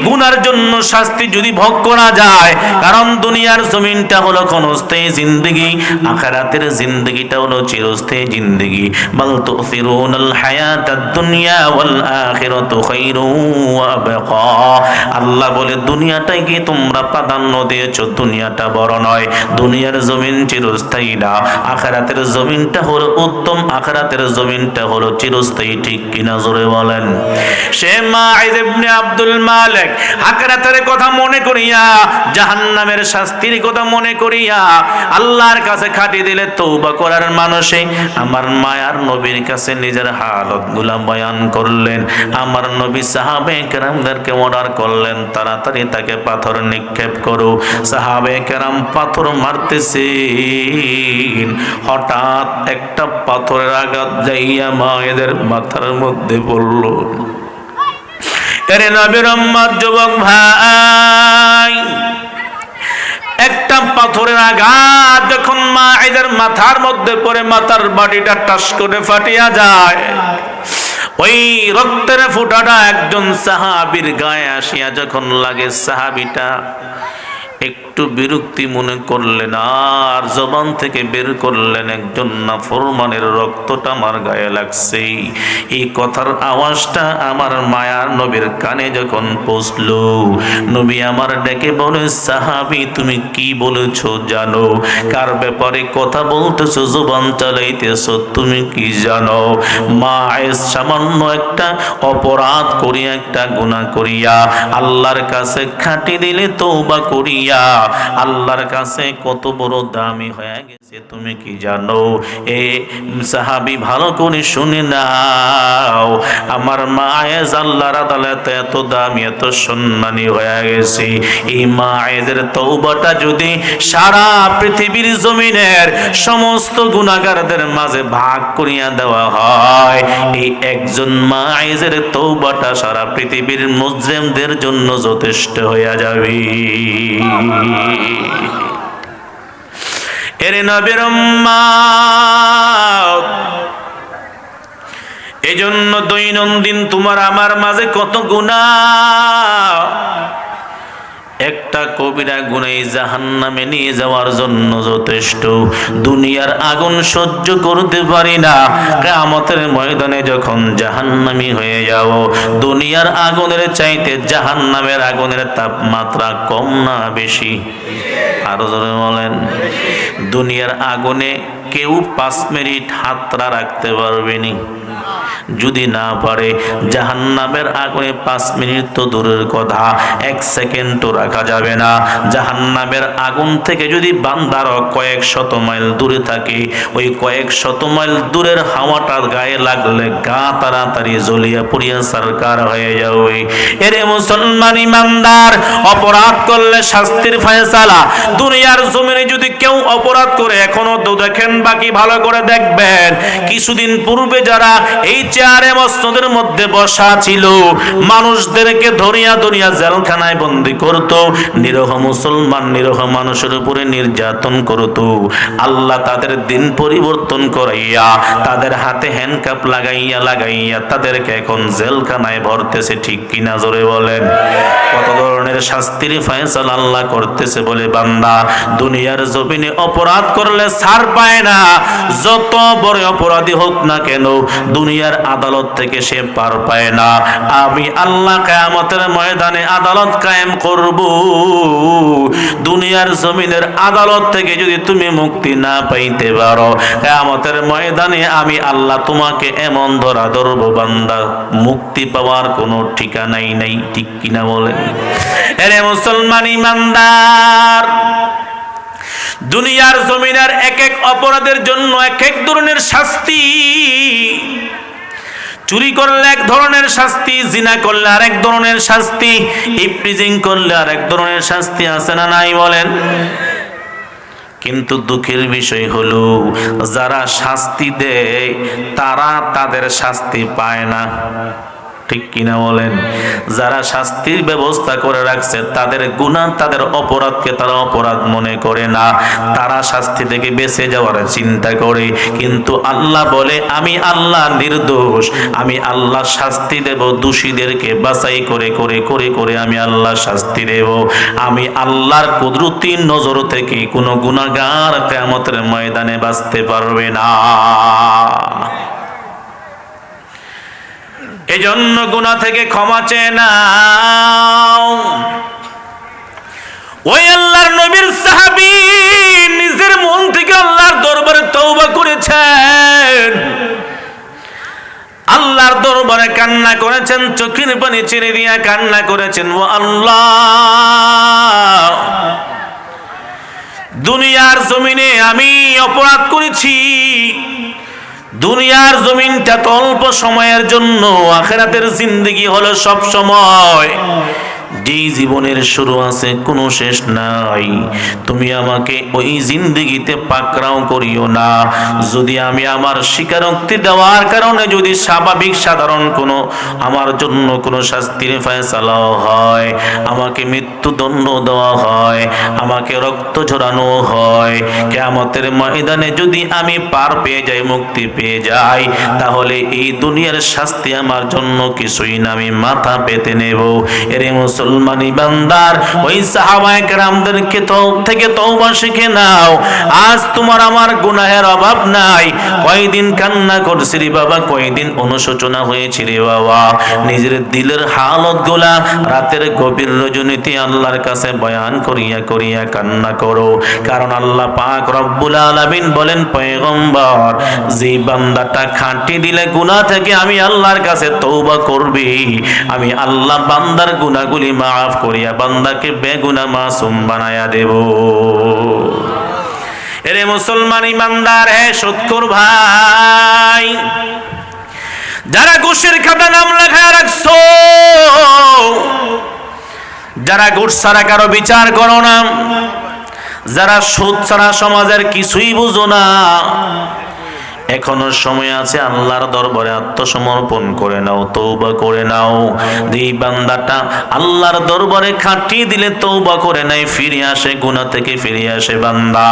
গুনার জন্য শাস্তি যদি ভোগ করা যায়, কারণ দুনিয়ার জমিনটা হলো ক্ষণস্থায়ী জিন্দেগি, আখিরাতের জিন্দেগিটা হলো চিরস্থায়ী জিন্দেগি। বাল তুসিরুনাল হায়াতাদ দুনিয়া ওয়াল আখিরাতু খায়রুন ওয়া আবকা। আল্লাহ বলে, দুনিয়াটাকে তোমরা প্রাধান্য দিয়েছো, দুনিয়াটা বড় নয়। দুনিয়ার জমিন চিরস্থায়ী না, আখিরাতের জমিনটা হলো উত্তম, আখিরাতের জমিনটা হলো চিরস্থায়ী। ঠিক কিনা জোরে বলেন? সে মাইজ ইবনে আব্দুল মালিক আখিরাতের কথা মনে করিয়া, জাহান্নামের শাস্তির কথা মনে করিয়া আল্লাহর কাছে খাটি দিলে তওবা করার মানুষে আমার মায়ার নবীর কাছে নিজের হালতগুলা বয়ান করলেন। আমার নবী সাহাবায়ে কেরামদেরকে অর্ডার করলেন, তাড়াতাড়ি তাকে পাথর নিক্ষেপ করো। সাহাবায়ে কেরাম পাথর মারতেছেন, হঠাৎ একটা পাথরের আঘাত যাইয়া মায়েদের মাথার মধ্যে পড়ল। এরে নবীর উম্মত যুবক ভাই, একটা পাথরের আঘাত যখন মায়েদের মাথার মধ্যে পড়ে, মাথার বাড়িটা টাস করে ফাটিয়া যায়। ওই রক্তের ফোঁটাটা একজন সাহাবীর গায়ে আসিয়া যখন লাগে, সাহাবীটা একটু বিরক্তি মনে করলেন, আর জবান থেকে বের করলেন, একজন নাফরমানের রক্তটা আমার গায়ে লাগছে। এই কথার আওয়াজটা আমার মায়ার নবীর কানে যখন পৌঁছলো, নবী আমার ডেকে বলে, সাহাবী তুমি কি বলেছো জানো? কার ব্যাপারে কথা বলতেছো, জবান চালাইতেছো, তুমি কি জানো? মায়ের সামান্য একটা অপরাধ করিয়া, একটা গুনাহ করিয়া আল্লাহর কাছে খাঁটি দিলে তওবা করিয়া আল্লাহর কাছে কত বড় দামি হয়ে গেছে তুমি কি জানো? এ সাহাবী ভালো করে শুনে নাও, আমার মায়েজ আল্লাহর আদালতে এত দামি, এত সম্মানী হয়ে গেছে। এই মায়েদের তওবাটা যদি সারা পৃথিবীর জমিনের সমস্ত গুনাহগারদের মাঝে ভাগ করিয়া দেওয়া হয়, এই একজন মায়েজের তওবাটা সারা পৃথিবীর মুজরিমদের জন্য যথেষ্ট হয়ে যাবে। এর নবীর উম্মত, এজন্য দৈনন্দিন তোমার আমার মাঝে কত গুনাহ, একটা কবিরা গুনাহ জাহান্নামে নিয়ে যাওয়ার জন্য যথেষ্ট। দুনিয়ার আগুন সহ্য করতে পারি না, কিয়ামতের ময়দানে যখন জাহান্নামী হয়ে যাব, দুনিয়ার আগুনের চাইতে জাহান্নামের আগুনের তাপমাত্রা কম না বেশি? আরো জোরে বলেন। দুনিয়ার আগুনে কেউ 5 মিনিট হাতটা রাখতে পারবে না, যদি না পারে জাহান্নামের আগুনে 5 মিনিট তো দূরের কথা, 1 সেকেন্ডও রাখা যাবে না। জাহান্নামের আগুন থেকে যদি বান্দার কয়েক শত মাইল দূরে থাকে, ওই কয়েক শত মাইল দূরের হাওয়াটার গায়ে লাগলে গা তাড়াতাড়ি জ্বলিয়া পুড়িয়া সরকার হয়ে যাবে। এরে মুসলমান ইমানদার, অপরাধ করলে শাস্তির ফয়সালা। দুনিয়ার জমিনে যদি কেউ অপরাধ করে, এখনো তো দেখেন, বাকি ভালো করে দেখবেন, কিছুদিন পূর্বে যারা এই চেয়ারে মসজিদের মধ্যে বসা ছিল, মানুষদেরকে ধরিয়া ধরিয়া জেলখানায় বন্দী করত, নিরহ মুসলমান নিরহ মানুষের উপরে নির্যাতন করত, আল্লাহ তাদের দিন পরিবর্তন করাইয়া, তাদের হাতে হ্যান্ডকাপ লাগাইয়া লাগাইয়া তাদেরকে এখন জেলখানায় ভরতেছে। ঠিক কিনা জোরে বলেন। কত ধরনের শাস্তির ফয়সালা আল্লাহ করতেছে বলে বান্দা দুনিয়ার জমিনে অপরাধ করলে ছাড় পায় না। যত বড় অপরাধী হোক না কেন, দুনিয়ার আদালত থেকে সে পার পায় না। আমি আল্লাহ কিয়ামতের ময়দানে আদালত কায়েম করব। দুনিয়ার জমিনের আদালত থেকে যদি তুমি মুক্তি না পাইতে পারো, কিয়ামতের ময়দানে আমি আল্লাহ তোমাকে এমন ধরা ধরব, বান্দা মুক্তি পাওয়ার কোনো ঠিকানাই নাই। ঠিক কিনা বলেন। এরে মুসলমান ইমানদার, দুনিয়ার জমিনের এক এক অপরাধের জন্য এক এক ধরনের শাস্তি। চুরি করলে এক ধরনের শাস্তি, জিনা করলে আরেক ধরনের শাস্তি, ইফটিজিং করলে আরেক ধরনের শাস্তি, আছে না নাই বলেন? কিন্তু দুঃখের বিষয় হলো, যারা শাস্তি দেয় তারা তাদের শাস্তি পায় না। ঠিক কিনা বলেন। যারা শাস্তির ব্যবস্থা করে রাখছে, তাদের গুনাহ, তাদের অপরাধকে তারা অপরাধ মনে করে না, তারা শাস্তি থেকে বেঁচে যাওয়ার চিন্তা করে। কিন্তু আল্লাহ বলে, আমি আল্লাহ নির্দোষ, আমি আল্লাহ শাস্তি দেব দোষীদেরকে বাছাই করে করে করে করে আমি আল্লাহ শাস্তি দেব। আমি আল্লাহর কুদরতি নজর থেকে কোনো গুনাহগার কিয়ামতের ময়দানে বাঁচতে পারবে না। এজন্য গুনাহ থেকে ক্ষমা চেয়ে নাও। ওই আল্লাহর নবীর সাহাবী নিজের মন থেকে আল্লাহর দরবারে তওবা করেছেন, আল্লাহর দরবারে কান্না করেছেন, চোখের পানি ছেড়ে দিয়া কান্না করেছেন, ও আল্লাহ, দুনিয়ার জমিনে আমি অপরাধ করেছি, দুনিয়ার জমিনটা তো অল্প সময়ের জন্য, আখিরাতের জিন্দেগি হলো সব সময়। যেই জীবনের শুরু আছে কোনো শেষ নাই, তুমি আমাকে ওই জিন্দেগিতে পাকড়াও করিও না। যদি আমি আমার স্বীকারোক্তি দেওয়ার কারণে যদি স্বাভাবিক সাধারণ কোনো আমার জন্য কোনো শাস্তির ফয়সালা হয়, আমাকে মৃত্যুদণ্ড দেওয়া হয়, আমাকে রক্ত ঝরানো হয়, কিয়ামতের ময়দানে যদি আমি পার পেয়ে যাই, মুক্তি পেয়ে যাই, তাহলে এই দুনিয়ার শাস্তি আমার জন্য কিছুই না, আমি মাথা পেতে নেব। এরে মুসলমানি বান্দার ওই সাহাবায়ে কেরামদেরকে থেকে তওবা শিখে নাও। আজ তোমার আমার গুনাহের অভাব নাই। কয়দিন কান্না করছি রে বাবা, কয়দিন অনুশোচনা হয়েছে রে বাবা। নিজের দিলের হালত গুলা রাতের গভীর রজনীতে আল্লাহর কাছে বয়ান করিয়া করিয়া কান্না করো। কারণ আল্লাহ পাক রব্বুল আলামিন বলেন, পয়গম্বর, যে বান্দাটা খাঁটি দিলে গুনাহ থেকে আমি আল্লাহর কাছে তওবা করবে, আমি আল্লাহ বান্দার গুনাহগুলি মাফ করিয়া বান্দাকে বেগুনাহ মাসুম বানায়া দেব। এরে মুসলমান ইমানদার, হে সৎকর ভাই, যারা ঘুষের খাতা নাম লেখা রাখছো, যারা ঘুষ ছাড়া কারো বিচার করো না, যারা সুদ ছাড়া সমাজের কিছুই বুঝো না, এখনো সময় আছে, আল্লাহর দরবারে আত্মসমর্পণ করে নাও, তওবা করে নাও। এই বান্দাটা আল্লাহর দরবারে খাঁটি দিলে তওবা করে নাই, ফিরে আসে, গুনাহ থেকে ফিরে আসে বান্দা।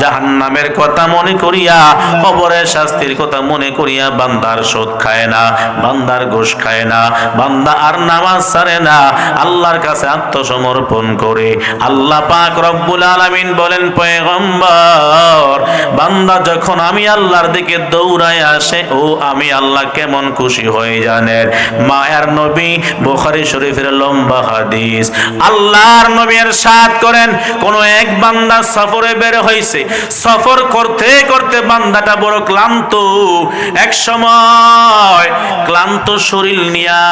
জাহান্নামের কথা মনে করিয়া, কবরের শাস্তির কথা মনে করিয়া বান্দার সুদ খায় না, বান্দার ঘুষ খায় না, বান্দা আর নামাজ ছাড়ে না, আল্লাহর কাছে আত্মসমর্পণ করে। আল্লাহ পাক রব্বুল আলামিন বলেন, পয়গম্বর, বান্দা যখন আমি আল্লাহর দিকে দৌড়ায় আসে, ও আমি আল্লাহ কেমন খুশি হয়ে জানেন। মায়ার নবী, বুখারী শরীফের লম্বা হাদিস, আল্লাহর নবী ইরশাদ করেন, কোন এক বান্দা সফরে বের হইছে, সফর করতে করতে বান্দাটা বড় ক্লান্ত, এক সময় ক্লান্ত শরীর নিয়া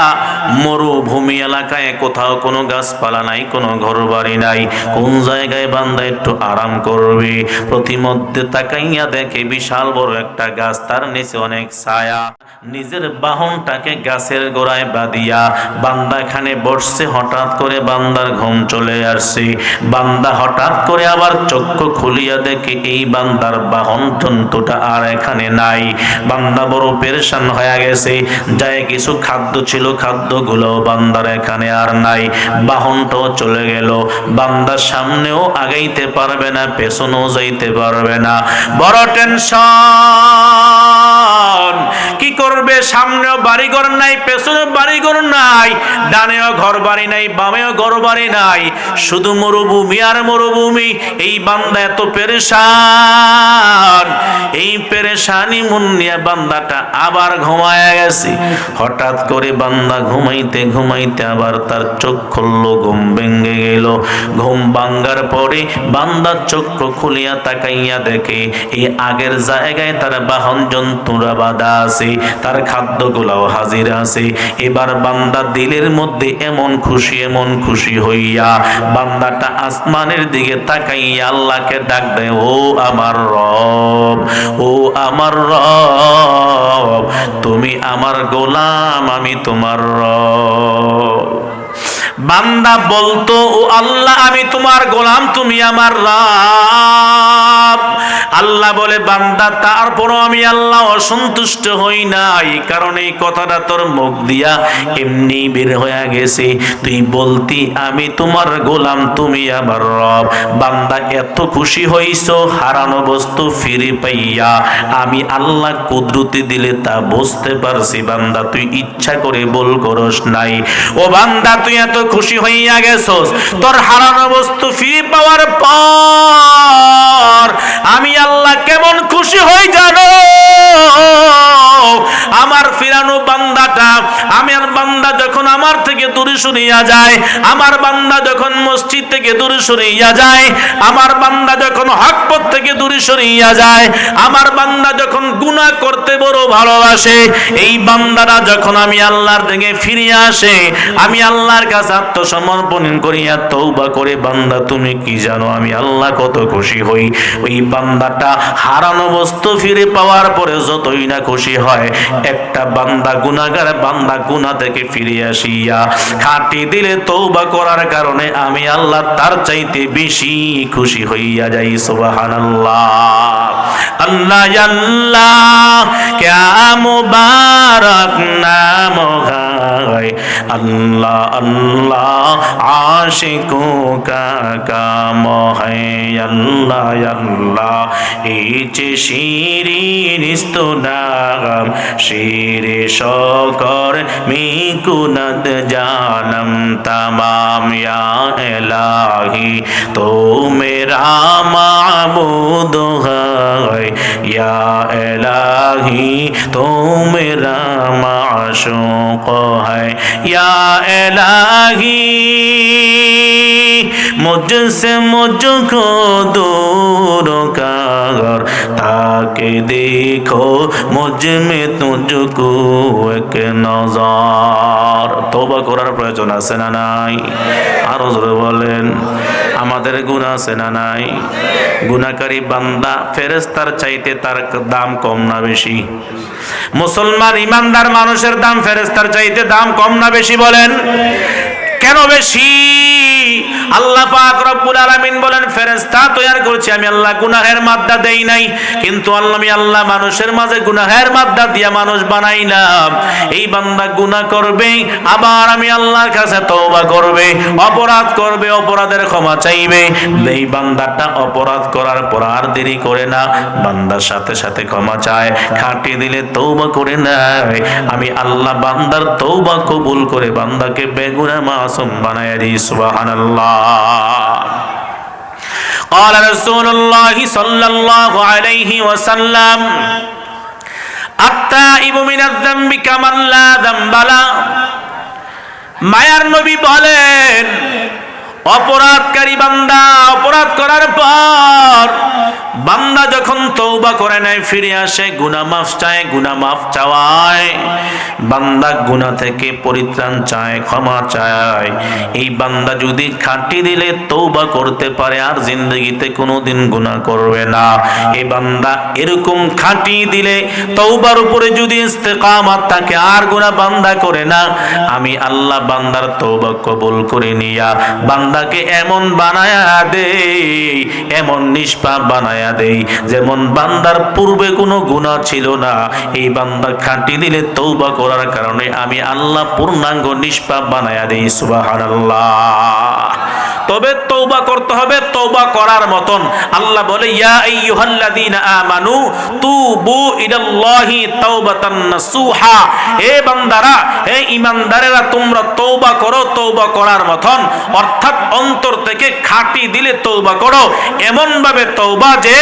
মরুভূমি এলাকায়, কোথাও কোনো গাছপালা নাই, কোনো ঘর বাড়ি নাই, কোন জায়গায় বান্দা একটু আরাম করবে, প্রতিমধ্যে তাকাইয়া দেখে বিশাল বড় একটা গাছ, তার নিচে অনেক ছায়া। নিজের বাহনটাকে গাছের গোড়ায় বাঁধিয়া বান্দা এখানে বসছে। হঠাৎ করে বান্দার ঘুম চলে আসছে। বান্দা হঠাৎ করে আবার চক্ষু খুলিয়া দেখে এই বান্দার বাহন জন্তুটা আর এখানে নাই। বান্দা বড় পেরেশান হয়ে গেছে। যায় কিছু খাদ্য ছিল, খাদ্যগুলো বান্দার এখানে আর নাই, বাহনটাও চলে গেল। বান্দার সামনেও আগাইতে পারবে না, পেছনেও যাইতে পারবে না, বড় টেনশন। কি করবে? সামনেও বাড়িঘর নাই, পেছনেও বাড়িঘর নাই, ডানেও ঘর বাড়ি নাই, বামেও ঘর বাড়ি নাই, শুধু মরুভূমি আর মরুভূমি। এই বান্দা এত পেরেশান, এই পেরেশানি মন নিয়ে বান্দাটা আবার ঘুমায় গেছে। হঠাৎ করে বান্দা ঘুমাইতে ঘুমাইতে আবার তার চোখ খুললো, ঘুম ভেঙে গেল। ঘুম ভাঙ্গার পরে বান্দা চক্ষু খুলিয়া তাকাইয়া দেখে এই আগের জায়গায় তার বাহন জন্তুরা বাঁধা আছে, তার খাদ্যগুলাও হাজির আছে। এবার বান্দা দিলের মধ্যে এমন খুশি হইয়া বান্দাটা আসমানের দিকে তাকাইয়া আল্লাহকে ডাক দেয়, ও আমার রব, ও আমার রব, তুমি আমার গোলাম, আমি তোমার রব। বান্দা বলতো, ও আল্লাহ, আমি তোমার গোলাম, তুমি আমার রব। আল্লাহ বলে, বান্দা, তারপরও আমি আল্লাহ অসন্তুষ্ট হই নাই, কারণ এই কথাটা তোর মুখ দিয়া এমনি বের হয়ে গেছে। তুই বলতি আমি তোমার গোলাম, তুমি আমার রব। বান্দা এত খুশি হইছো হারানো বস্তু ফিরে পাইয়া, আমি আল্লাহ কুদরতি দিলে তা বুঝতে পারছি। বান্দা, তুই ইচ্ছা করে ভুল করস নাই। ও বান্দা, তুই এত খুশি হইয়া গেছস, তোর হারানো বস্তু ফিরে পাওয়ার পর আমি আল্লাহ কেমন খুশি হই জানো? আমার ফিরানো বান্দাটা, আমার বান্দা যখন আমার থেকে দূরে সরিয়া যায়, আমার বান্দা যখন মসজিদ থেকে দূরে সরিয়া যায়, আমার বান্দা যখন হক পথ থেকে দূরে সরিয়া যায়। আমার বান্দা যখন গুনাহ করতে বড় ভালোবাসে, এই বান্দারা যখন আমি আল্লাহর দিকে ফিরে আসে, আমি আল্লাহর কাছে আত্মসমর্পণ করিয়া তওবা করে, বান্দা তুমি কি জানো আমি আল্লাহ কত খুশি হই। ওই বান্দাটা হারানো বস্তু ফিরে পাওয়ার পরে যতই না খুশি হয়, একটা বান্দা গুনাহগার বান্দা গুনাহ থেকে ফিরে আসিয়া খাঁটি দিলে তওবা করার কারণে আমি আল্লাহ তার চাইতে বেশি খুশি হইয়া যাই। সুবহানাল্লাহ। আল্লাহ আল্লাহ ক্যা মুবারক নাম है, अल्लाह अल्लाह आशिकों का काम है, अल्लाह अल्लाह इच शीरीन इस्तुनागम शीरे शौकर मिकुनत जानम तमाम या इलाही तो मेरा माबूद है, या इलाही तो मेरा माशूक है, या इलाही मुझसे मुझको दूर कर ताकि देखो मुझ में तुझको एक नजर। तौबा করার প্রয়োজন আছে না নাই? আরো জোরে বলেন। আমাদের গুনাহ আছে না নাই? গুনাহকারী বান্দা ফেরেশতার চাইতে তার দাম কম না বেশি? মুসলমান ইমানদার মানুষের দাম ফেরেশতার চাইতে দাম কম না বেশি? বলেন কেন বেশি? আল্লাহ পাক রব্বুল আলামিন বলেন ফেরেশতা তৈরি করেছি আমি আল্লাহ, গুনাহের মাদ্দা দেই নাই, কিন্তু আমি আল্লাহ মানুষের মাঝে গুনাহের মাদ্দা দিয়া মানুষ বানাইলাম। এই বান্দা গুনাহ করবে, আবার আমি আল্লাহর কাছে তওবা করবে, অপরাধ করবে, অপরাধের ক্ষমা চাইবে। এই বান্দাটা অপরাধ করার পর আর দেরি করে না, বান্দার সাথে সাথে ক্ষমা চায়, খাঁটি দিলে তওবা করে নেয়। আমি আল্লাহ বান্দার তওবা কবুল করে বান্দাকে বেগুনাহ মাসুম বানায় দিই। সুবহানাল্লাহ। قال رسول الله صلى الله عليه وسلم التائب من الذنب كمن لا ذنب له। মায়ার নবী বলেন অপরাধকারী বান্দা অপরাধ করার পর বান্দা যখন তওবা করে নেয়, ফিরে আসে, গুনাহ মাফ চায়, গুনাহ মাফ চাওয়ায়, বান্দা গুনাহ থেকে পরিত্রাণ চায়, ক্ষমা চায়, এই বান্দা যদি খাঁটি দিলে তওবা করতে পারে আর জিন্দগিতে কোনোদিন গুনাহ করবে না। এই বান্দা এরকম খাঁটি দিলে তওবার উপরে যদি ইস্তেকামত থাকে আর গুনাহ বান্দা করে না, আমি আল্লাহ বান্দার তওবা কবুল করে নিয়া বান্দাকে এমন বানায়া দেই, এমন নিষ্পাপ বানায়া দেই যেমন বান্দার পূর্বে কোনো গুনাহ ছিল না। এই বান্দা খাঁটি দিলে তওবা করার কারণে আমি আল্লাহ পূর্ণাঙ্গ নিষ্পাপ বানায়া দেই। সুবহানাল্লাহ। তবে তওবা করতে হবে তওবা করার মতন। আল্লাহ বলে ইয়া আইয়ুহাল্লাযীনা আমানু তুবু ইলাল্লাহি তাওবাতান নাসুহা। হে বান্দারা, হে ঈমানদারেরা, তোমরা তওবা করো তওবা করার মতন, অর্থাৎ অন্তর থেকে খাঁটি দিলে তওবা করো, এমন ভাবে তওবা যে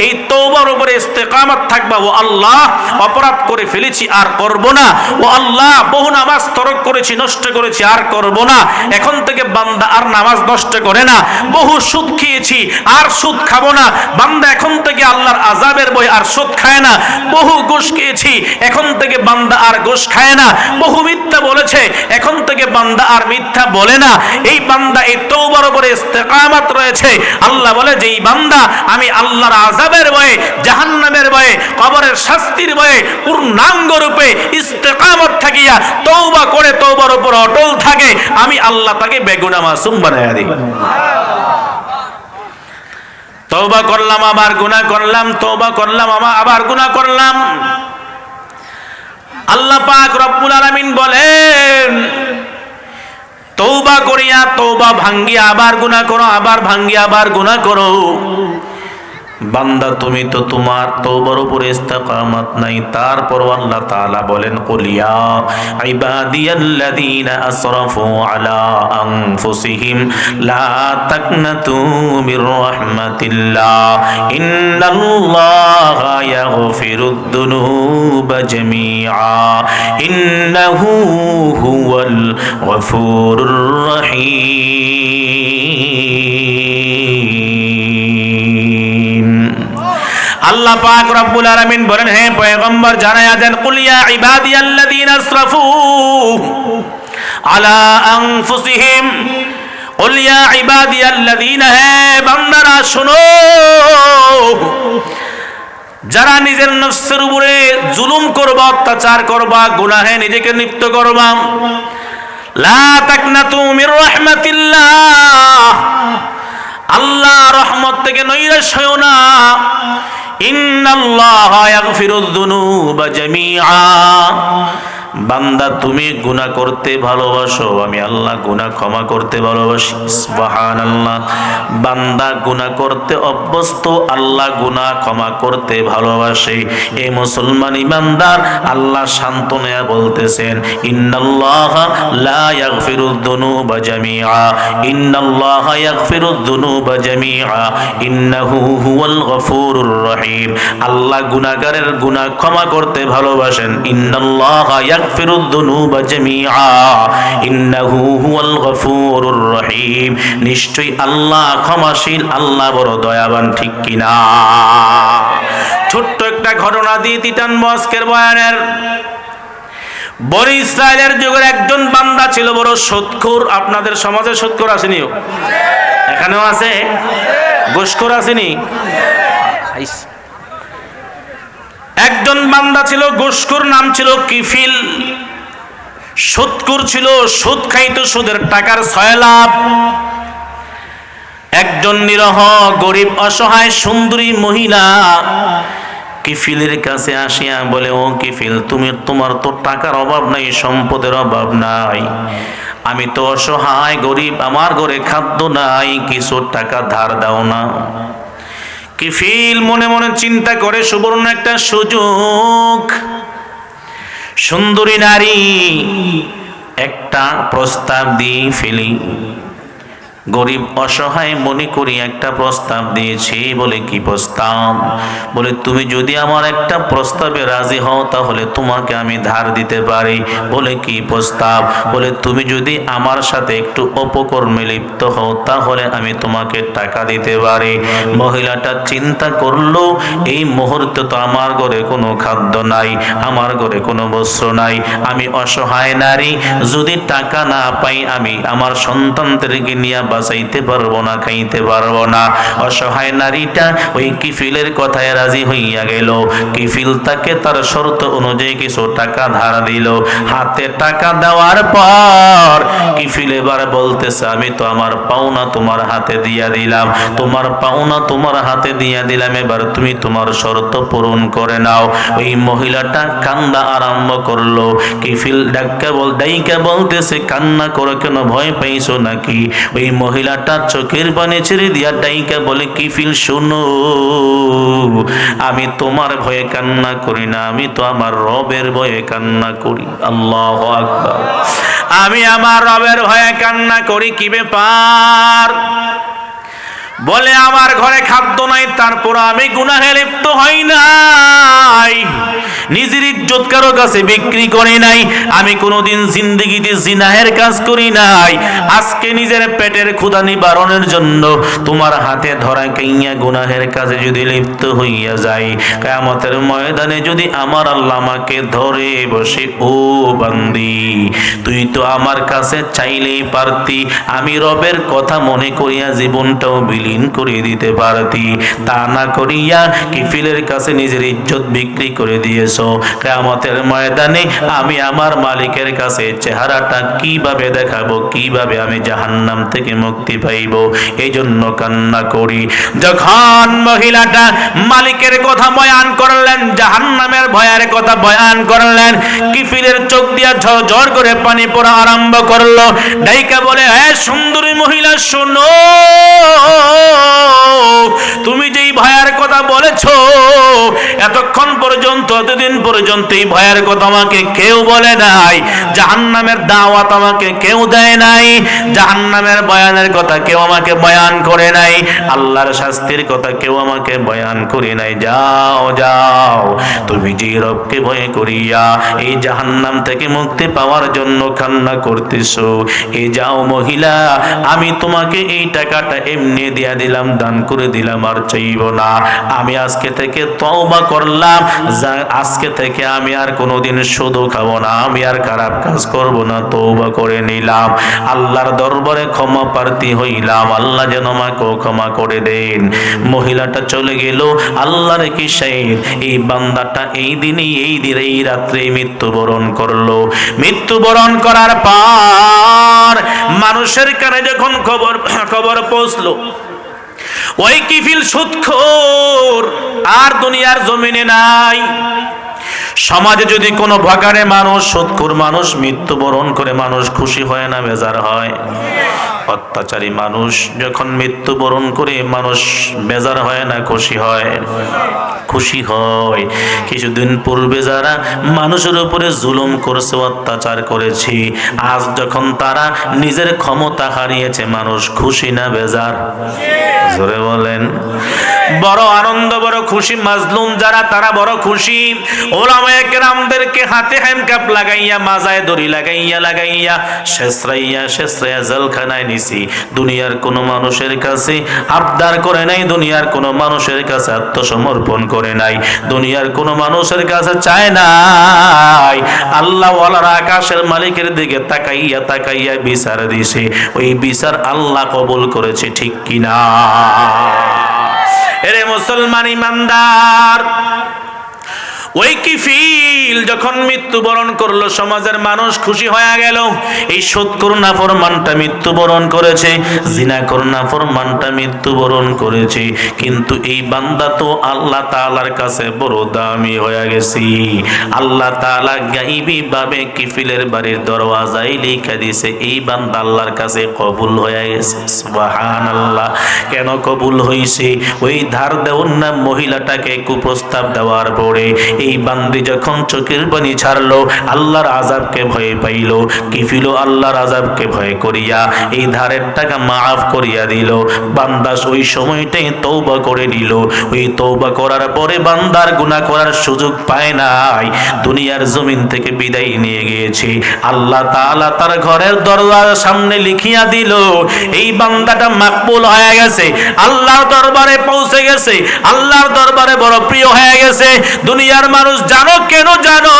এই তওবার উপরে ইস্তেকামত থাকবা। ও আল্লাহ, অপরাধ করে ফেলেছি আর করব না। ও আল্লাহ, বহু নামাজ তরক করেছি, নষ্ট করেছি, আর করব না। এখন থেকে বান্দা আর নামাজ নষ্ট করে না। বহু সুদ খেয়েছি আর সুদ খাবো না। বান্দা এখন থেকে আল্লাহর আযাবের ভয় আর সুদ খায় না। বহু ঘুষ খেয়েছি, এখন থেকে বান্দা আর ঘুষ খায় না। বহু মিথ্যা বলেছে, এখন থেকে বান্দা আর মিথ্যা বলে না। এই বান্দা এই তওবার উপরে ইস্তেকামত রয়েছে। আল্লাহ বলে যে এই বান্দা আমি আল্লাহর আযাবের ভয়ে, জাহান্নামের ভয়ে, কবরের শাস্তির ভয়ে পূর্ণাঙ্গ রূপে ইস্তেকামত থাকিয়া তওবা করে তওবার উপর অটল থাকে, আমি আল্লাহ তাকে বেগুনাহ মাসুম বানায়া দিই। তওবা করলাম আবার গুনাহ করলাম, তওবা করলাম আবার গুনাহ করলাম। আল্লাহ পাক রব্বুল আলামিন বলেন তওবা করিয়া তওবা ভাঙ্গিয়া আবার গুনাহ করো, আবার ভাঙ্গিয়া আবার গুনাহ করো। বান্দা তুমি তো তোমার তওবার উপরে ইস্তেকামত নাই। তারপর আল্লাহ তাআলা বলেন কুল ইয়া ইবাদিয়াল্লাযীনা আসরাফু আলা আনফুসিহিম লা তাকনাতু মির রাহমাতিল্লাহ ইন্নাল্লাহা ইয়াগফিরুদ যুনুবা জামিআ ইন্নাহু হুয়াল গফুরুর রহিম। আল্লাহ পাক রব্বুল আলামিন বলেন, হে পয়গম্বর জানায়া দেন, কুল ইয়া ইবাদিয়াল্লাযীনা আসরাফু আলা আনফুসিহিম, কুল ইয়া ইবাদিয়াল্লাযীনা, হে বান্দারা শোনো, যারা নিজের নফসের উপরে জুলুম করবা, অত্যাচার করবা, গুনাহে নিজেকে লিপ্ত করবা, লা তাকনাতু মির রাহমাতিল্লাহ, আল্লাহ রহমত থেকে নৈরাশ হয়ো না। ইন্নাল্লাহা ইয়াগফিরুয যুনুবা জামিআ, বান্দা তুমি গুনাহ করতে ভালোবাসো, আমি আল্লাহ গুনাহ ক্ষমা করতে ভালোবাসি। সুবহানাল্লাহ। বান্দা গুনাহ করতে অভ্যস্ত, আল্লাহ গুনাহ ক্ষমা করতে ভালোবাসে। এই মুসলমান ইমানদার আল্লাহ সান্ত্বনা বলতেছেন, ইন্নাল্লাহা লা ইয়াগফিরুয যুনুবা জামিআ, ইন্নাল্লাহা ইয়াগফিরুয যুনুবা জামিআ, ইন্নাহু হুয়াল গফুরুর রহিম। আল্লাহ গুনাহগারের গুনাহ ক্ষমা করতে ভালোবাসেন। ইন্নাল্লাহা ইয়াগফিরুয যুনুবা জামিআ, ইন্নাহু হুয়াল গফুরুর রহিম। নিশ্চয়ই আল্লাহ ক্ষমাশীল, আল্লাহ বড় দয়াবান, ঠিক কিনা? ছোট্ট একটা ঘটনা দিয়ে টানবো আজকের বয়ানের। বনি ইসরায়েলের যুগের একজন বান্দা ছিল বড় সুদখোর। আপনাদের সমাজে সুদখোর আসেনি? এখানেও আছে। ঘুষখোর আসেনি? একজন বান্দা ছিল ঘুষখোর, নাম ছিল কিফিল। সুদখোর ছিল, সুদ খাইতো, সুদের টাকার 6 লাভ। একজন নিরহ গরিব অসহায় সুন্দরী মহিলা কিফিলের কাছে আসিয়া বলে, ও কিফিল, তোমার তো টাকার অভাব নাই, সম্পদের অভাব নাই, আমি তো অসহায় গরিব, আমার ঘরে খাদ্য নাই, কিছু টাকা ধার দাও না। কিফিল মনে মনে চিন্তা করে, সুবর্ণ একটা সুযোগ, সুন্দরী নারী, একটা প্রস্তাব দিয়ে ফেলি। গরিব অসহায় মনে করি একটা প্রস্তাব দিয়েছি। বলে কি প্রস্তাব? বলে তুমি যদি আমার একটা প্রস্তাবে রাজি হও তাহলে তোমাকে আমি ধার দিতে পারি। বলে কি প্রস্তাব? বলে তুমি যদি আমার সাথে একটু অপকর্মে লিপ্ত হও তাহলে আমি তোমাকে টাকা দিতে পারি। মহিলাটা চিন্তা করলো, এই মুহূর্তে তো আমার ঘরে কোনো খাদ্য নাই, আমার ঘরে কোনো বস্ত্র নাই, আমি অসহায় নারী, যদি টাকা না পাই আমি আমার সন্তানদেরকে নিয়ে বাঁচাইতে পারবো না, খাইতে পারবো না। অসহায় নারীটা ওই কিফিলের কথায় রাজি হইয়া গেল। কিফিল তাকে তার শর্ত অনুযায়ী কিছু টাকা ধার দিল। হাতে টাকা দেওয়ার পর কিফিল এবার বলতেছে, আমি তো আমার পাওনা তোমার হাতে দিয়া দিলাম, তোমার পাওনা তোমার হাতে দিয়া দিলাম, এবার তুমি তোমার শর্ত পূরণ করে নাও। ওই মহিলাটা কান্না আরম্ভ করলো। কিফিল ডাইকা বলতেছে, কান্না করো কেন, ভয় পাইছো নাকি? ওই মহিলাটা চোখের পানি ছেড়ে দিয়া ডাইকা বলে, কিফিল শোনো, আমি তোমার ভয়ে কান্না করি না, আমি তো আমার রবের ভয়ে কান্না করি। আল্লাহু আকবার। আমি আমার রবের ভয়ে কান্না করি। কি ব্যাপার? বলে, আমার ঘরে খাদ্য নাই, তারপর আমি গুনাহে লিপ্ত হই নাই, নিজের ইজ্জত কারো কাছে বিক্রি করি নাই, আমি কোনোদিন জিন্দেগিতে জিনাহের কাজ করি নাই। আজকে নিজের পেটের ক্ষুধা নিবারণের জন্য তোমার হাতে ধরা কাইয়া গুনাহের কাজে যদি লিপ্ত হইয়া যাই, কিয়ামতের ময়দানে যদি আমার আল্লাহ আমাকে ধরে বসে, ও বান্দি, তুই তো আমার কাছে চাইলেই পারতি, আমি রবের কথা মনে করিয়া জীবনটাও বিলীন করে দিতে পারতি, তা না করিয়া কিফিলের কাছে নিজের ইজ্জত বিক্রি করে দিয়েছো। কিয়ামতের ময়দানে আমি আমার মালিকের কাছে চেহারাটা কিভাবে দেখাবো, কিভাবে আমি জাহান্নাম থেকে মুক্তি পাইব? এই জন্য কান্না করি। যখন মহিলাটা মালিকের কথা বয়ান করলেন, জাহান্নামের ভয়ের কথা বয়ান করলেন, কিফিলের চোখ দিয়া ঝরঝর করে পানি পড়া আরম্ভ করলো। ডাইকা বলে, হ্যাঁ সুন্দরী মহিলা শোনো, তুমি যেই ভয়ের কথা বলেছো, এতক্ষণ পর্যন্ত, এতদিন পর্যন্ত এই ভয়ের কথা আমাকে কেউ বলে নাই, জাহান্নামের দাওয়াত আমাকে কেউ দেয় নাই, জাহান্নামের বয়ানের কথা কেউ আমাকে বয়ান করে নাই, আল্লাহর শাস্তির কথা কেউ আমাকে বয়ান করে নাই। যাও যাও, তুমি যে রবকে ভয় করিয়া এই জাহান্নাম থেকে মুক্তি পাওয়ার জন্য কান্না করতেছো, এই যাও মহিলা, আমি তোমাকে এই টাকাটা এমনি দিয়ে দিয়া দিলাম, দান করে দিলাম, আর চাইব না। আমি আজকে থেকে তওবা করলাম, আজকে থেকে আমি আর কোনোদিন সুদও খাবো না, আমি আর খারাপ কাজ করব না, তওবা করে নিলাম। আল্লাহর দরবারে ক্ষমা প্রার্থী হইলাম, আল্লাহ যেন আমাকেও ক্ষমা করে দেন। মহিলাটা চলে গেল, আল্লাহর কি শাহিদ, এই বান্দাটা এই দিনই, এই দিনে, এই রাত্রে মৃত্যুবরণ করলো। মৃত্যুবরণ করার পর মানুষের কানে যখন খবর পৌঁছলো, ওই কিফিল সুদখোর আর দুনিয়ার জমিনে নাই। সমাজে যদি কোনো ভাগাড়ে মানুষ, সুদখোর মানুষ মৃত্যুবরণ করে, মানুষ খুশি হয় না, বেজার হয়? অত্যাচারী মানুষ যখন মৃত্যুবরণ করে, মানুষ বেজার হয় না, খুশি হয়? খুশি হয়। কিছুদিন পূর্বে যারা মানুষের উপরে জুলুম করেছে, অত্যাচার করেছে, আজ যখন তারা নিজের ক্ষমতা হারিয়েছে, মানুষ খুশি না বেজার? জোরে বলেন। বড় আনন্দ, বড় খুশি। মাজলুম যারা, তারা বড় খুশি। ওলামায়ে কেরামদেরকে হাতে হ্যান্ডকাপ লাগাইয়া, মাজায় দড়ি লাগাইয়া শেষরাইয়া জেলখানায় নিছি। দুনিয়ার কোন মানুষের কাছে আবদার করে নাই, দুনিয়ার কোন মানুষের কাছে আত্মসমর্পণ করে নাই, দুনিয়ার কোন মানুষের কাছে চায় নাই। আল্লাহ ওয়ালারা আকাশের মালিকের দিকে তাকাইয়া বিচার দিছে। ওই বিচার আল্লাহ কবুল করেছে, ঠিক কিনা? এরে মুসলমান ইমানদার, ওই কিফিল যখন মৃত্যুবরণ করলো, সমাজের মানুষ খুশি হয়ে গেল। এই সুদখোর নাফরমানটা মৃত্যুবরণ করেছে, জিনাখোর নাফরমানটা মৃত্যুবরণ করেছে, কিন্তু এই বান্দা তো আল্লাহ তাআলার কাছে বড় দামি হয়ে গেছে। আল্লাহ তাআলা গায়বী ভাবে কিফিলের বাড়ির দরওয়াজায় লিখে দিয়েছে, এই বান্দা আল্লাহর কাছে কবুল হয়ে গেছে। সুবহানাল্লাহ। কেন কবুল হইছে? ওই ধার দেওয়ার না মহিলাটাকে কুপ্রস্তাব দেওয়ার পরে এই বান্দি যখন চোখের পানি ছাড়লো, আল্লাহর আযাবকে ভয় পাইল, কিফিল আল্লাহর আযাবকে ভয় করিয়া এই ধারের টাকা মাফ করিয়া দিল। বান্দা ওই সময়টাই তওবা করে নিল। ওই তওবা করার পরে বান্দার গুনাহ করার সুযোগ পায় নাই, দুনিয়ার জমিন থেকে বিদায় নিয়ে গিয়েছে। আল্লাহ তাআলা তার ঘরের দরজার সামনে লিখিয়া দিল, এই বান্দাটা মাকবুল হয়ে গেছে, আল্লাহর দরবারে পৌঁছে গেছে, আল্লাহর দরবারে বড় প্রিয় হয়ে গেছে। দুনিয়ার মানুষ জানো কেন? জানো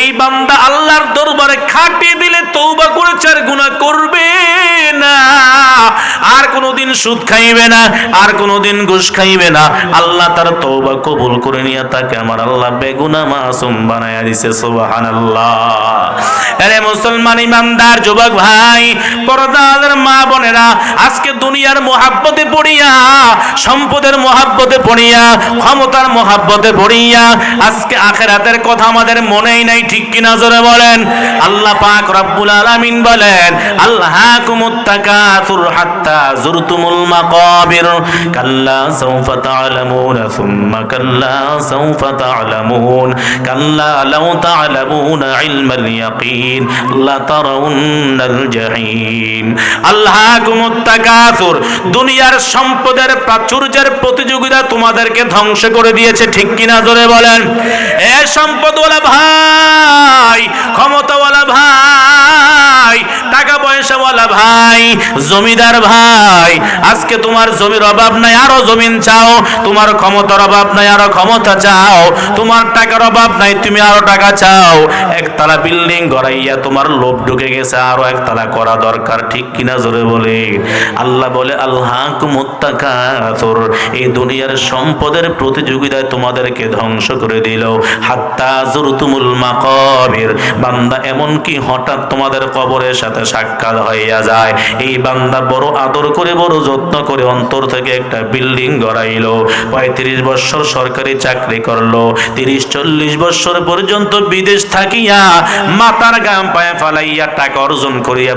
এই বান্দা আল্লাহর দরবারে খাটিয়ে দিলে তওবা করেছে, আর গুনাহ করবে না, আর কোনোদিন সুদ খাইবে না, আর কোনোদিন ঘুষ খাইবে না। আল্লাহ তার তওবা কবুল করে নিয়ে তাকে আমার আল্লাহ বেগুনাহ মাসুম বানায়া দিয়েছে। সুবহানাল্লাহ। আরে মুসলমান ইমানদার যুবক ভাই, পর্দার মা বোনেরা, আজকে দুনিয়ার মোহাব্বতে পড়িয়া, সম্পদের মোহাব্বতে পড়িয়া, ক্ষমতার মোহাব্বতে পড়িয়া আজকে আখিরাতের কথা আমাদের মনেই নাই, ঠিক কিনা? জোরে বলেন। আল্লাহ পাক রব্বুল আলামিন বলেন, আল্লাহাকুমুত তাকাসুর হাত্তা যুরতুমুল মাকাবির, কাল্লা সাওফা তা'লামুনা সুম্মা কাল্লা সাওফা তা'লামুন, কাল্লা লাউ তা'লামুনা ইলমাল ইয়াকিন লাতারাউন্নাল জাহিম। আল্লাহাকুমুত তাকাসুর, দুনিয়ার সম্পদের প্রাচুর্যের প্রতিযোগিতা তোমাদেরকে ধ্বংস করে দিয়েছে, ঠিক কিনা? জোরে বলেন। এ সম্পদওয়ালা ভাই, ক্ষমতাওয়ালা ভাই, টাকা পয়সাওয়ালা ভাই, জমিদার ভাই, আজকে তোমার জমির অভাব নাই, আরো জমিন চাও, তোমার ক্ষমতার অভাব নাই, আরো ক্ষমতা চাও, তোমার টাকার অভাব নাই, তুমি আরো টাকা চাও। একতলা বিল্ডিং গড়াইয়া তোমার লোভ ঢুকে গেছে, আরো একতলা করা দরকার, ঠিক কিনা? জোরে বলে। আল্লাহ বলে, আল্লাহাকুমুত তাকাসুর, এই দুনিয়ার সম্পদের প্রতিযোগিতায় তোমাদেরকে ধ্বংস করে দিল, হাত্তা যুরতুমুল মাকাবির, বান্দা এমন কি হঠাৎ তোমাদের কবরের সাথে সাক্ষাৎ হইয়া যায়। এই বান্দা বড় আদর করে, বড় যত্ন করে অন্তর থেকে একটা বিল্ডিং গড়াইলো, 35 বছর সরকারি চাকরি করলো, 30-40 বছর পর্যন্ত বিদেশ থাকিয়া মাথার গাম পায়ে ফালাইয়া টাকা অর্জন করিয়া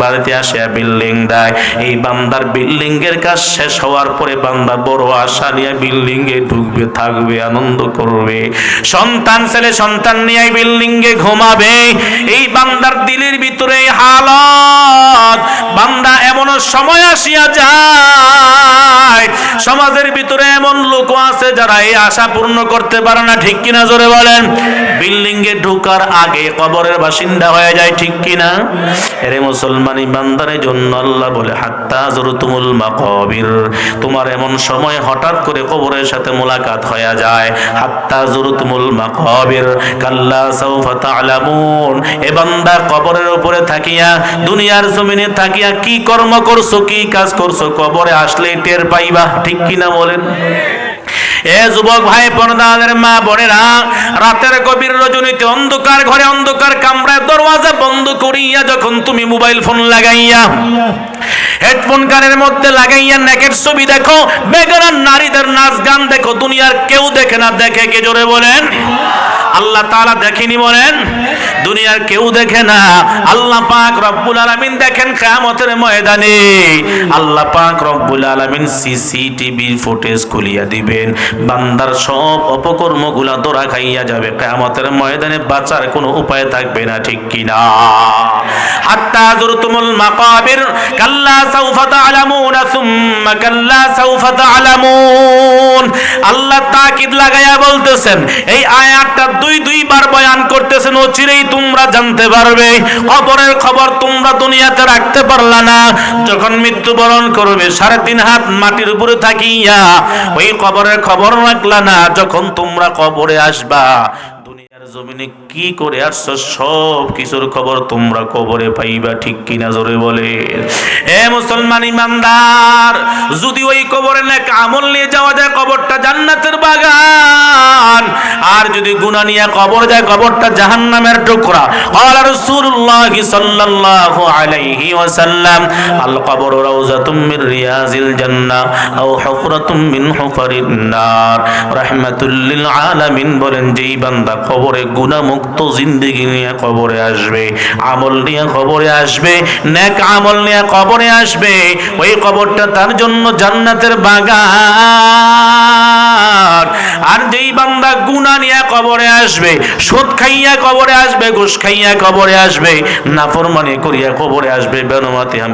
বাড়িতে আসিয়া বিল্ডিং দেয়। এই বান্দার বিল্ডিং এর কাজ শেষ হওয়ার পরে বান্দা বড় আশা নিয়ে বিল্ডিং এ ঢুকবে, থাকবে, আনন্দ করবে, সন্তান ছেলে সন্তান নিয়ে বিল্ডিং এ ঘুমাবে। এই বান্দার দিলের ভিতরে ভিতরে এই হালত, বান্দা এমন সময় আসিয়া যায় সমাজের ভিতরে এমন লোক আছে যারা এই আশা পূর্ণ করতে পারে না, ঠিক কিনা জোরে বলেন? বিল্ডিং এ ঢোকার আগে কবরের বাসিন্দা হয়ে যায়, ঠিক কিনা? এরে মুসলমান ইমানদারের জন্য আল্লাহ বলে হাত্তা যুরতুমুল মাকাবির, তোমার এমন সময় হঠাৎ করে কবরের সাথে মোলাকাত হয়ে যায়। হাত্তা যুরতুমুল মাকাবির কাল্লা সাউফা তা'লামুন, এ বান্দা কবরের উপরে থাকিয়া, দুনিয়ার জমিনে থাকিয়া কি কর্ম করছো, কি কাজ করছো, কবরে আসলে টের পাইবা, ঠিক কিনা বলেন? এ যুবক ভাই, পর্দাদের মা বোনেরা, রাতের গভীর রজনীতে অন্ধকার ঘরে, অন্ধকার কামরায় দরওয়াজা বন্ধ করিয়া যখন তুমি মোবাইল ফোন লাগাইয়া, হেডফোন কানের মধ্যে লাগাইয়া নেকের ছবি দেখো, বেগানা নারীদের নাচ গান দেখো, দুনিয়ার কেউ দেখে না, দেখে কে জোরে বলেন? আল্লাহ তাআলা দেখেনি বলেন? দুনিয়ার কেউ দেখে না, আল্লাহ পাক রব্বুল আলামিন দেখেন কিয়ামতের ময়দানে। আল্লাহ পাক রব্বুল আলামিন সিসিটিভি ফুটেজ খুলিয়া দিবেন, বান্দার সব অপকর্মগুলা ধরা খাইয়া যাবে, কিয়ামতের ময়দানে বাঁচার কোনো উপায় থাকবে না, ঠিক কিনা? হাত্তা যুরতুমুল মাকাবির কাল্লা সাউফা তা'লামুন সুম্মা কাল্লা সাউফা তা'লামুন। আল্লাহ তাকিদ লাগায়া বলতেছেন, এই আয়াতটা দুইবার বয়ান করতেছেন, অচিরেই তোমরা জানতে পারবে। কবরের খবর তোমরা দুনিয়াতে রাখতে পারলা না, যখন মৃত্যুবরণ করবে 3.5 হাত মাটির উপরে থাকিয়া ওই কবরের খবর রাখলা না, যখন তোমরা কবরে আসবা দুনিয়ার জমিনে কি করে আসছো সব কিছুর খবর তোমরা কবরে পাইবা, ঠিক কিনা জোরে বলে? এ মুসলমান ইমানদার, যদি ওই কবরে নেক আমল নিয়ে যাওয়া যায় কবরটা জান্নাতের বাগান, আর যদি গুনাহ নিয়ে কবর যায় কবরটা জাহান্নামের টুকরা। ক্বালা রাসূলুল্লাহ সাল্লাল্লাহু আলাইহি ওয়াসাল্লাম, আল কবরু রাউযাতুম মির রিয়াজিল জান্নাহ আও হুফরাতুম মিন হুফারিন নার। রাহমাতুল লিল আলামিন বলেন, যেই বান্দা কবরে গুনাহ মুক্ত জিন্দেগি নিয়ে কবরে আসবে, আমল নিয়ে কবরে আসবে, নেক আমল নিয়ে কবরে আসবে, ওই কবরটা তার জন্য জান্নাতের বাগান। আর যেই বান্দা গুনাহ নিয়ে কবরে আসবে, সুদ খাইয়া কবরে আসবে, ঘুষ খাইয়া কবরে আসবে, নাফরমানি করিয়া কবরে আসবে,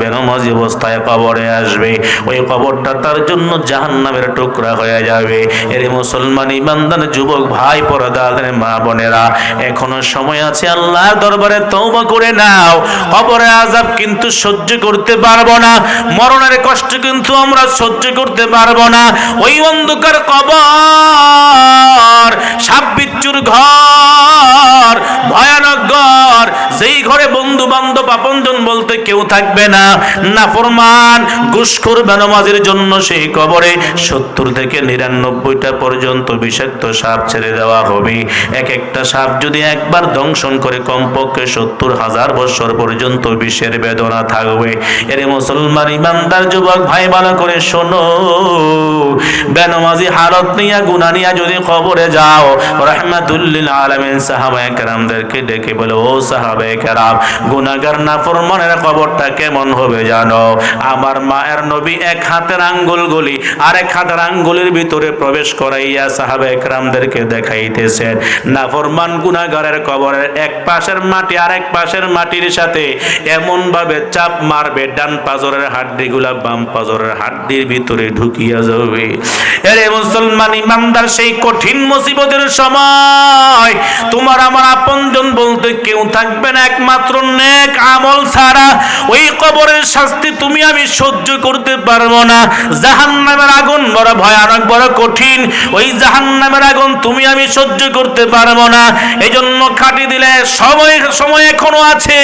বেনামাজি অবস্থায় কবরে আসবে, ওই কবরটা তার জন্য জাহান্নামের টুকরা হয়ে যাবে। এর মুসলমান ইমানদার যুবক ভাই, পর্দাদের মা বোনেরা, এখনো সময় আছে, আল্লাহর দরবারে তওবা করে নাও। কবরের আযাব কিন্তু সহ্য করতে পারবো না, মরণের কষ্ট কিন্তু আমরা সহ্য করতে পারবো না। ওই অন্ধকার কবর সাপ বিচ্ছুর ঘর, ভয়ানক ঘর, যেই ঘরে বন্ধু বান্ধব আপনজন বলতে কেউ থাকবে না। নাফরমান ঘুষখোর বেনামাজির জন্য সেই কবরে 70 থেকে 99টা পর্যন্ত বিষাক্ত সাপ ছেড়ে দেওয়া হবে। এক একটা সাপ যদি একবার দংশন করে কমপক্ষে 70,000 বছর পর্যন্ত বিষের বেদনা থাকবে। এর মুসলমান ইমানদার যুবক ভাই, ভালো করে শোনো, বেনামাজি হালত নিয়া গুনাহ নিয়া যদি কবরে যাও, রাহমাতুল লিল আলামিন সাহাবায়ে কেরামদেরকে ডেকে বলে, ও সাহাবায়ে কেরাম, গুনাহগার নাফরমানের কবরটা কেমন হবে জানো? আমার মায়ের নবী এক হাতের আঙ্গুল গলি আরেক হাতের আঙ্গুলের ভিতরে প্রবেশ করাইয়া সাহাবায়ে কেরামদেরকে দেখাইতেছেন, নাফরমান গুনাহগারের কবরের এক পাশের মাটি আরেক পাশের মাটির সাথে এমন ভাবে চাপ মারবে, ডান পাজরের হাড্ডিগুলা বাম পাজরের হাড্ডির ভিতরে ঢুকিয়া যাবে। এরে মুসলমান ইমানদার, সেই কঠিন মুসিবতের সময় তোমার আমার আপনজন বলতে কেউ থাকবে না, একমাত্র নেক আমল ছাড়া। ওই কবরের শাস্তি তুমি আমি সহ্য করতে পারবো না। জাহান্নামের আগুন বড় ভয়ানক, বড় কঠিন, ওই জাহান্নামের আগুন তুমি আমি সহ্য করতে পারবো না। এজন্য খাঁটি দিলে সময় এখনো আছে।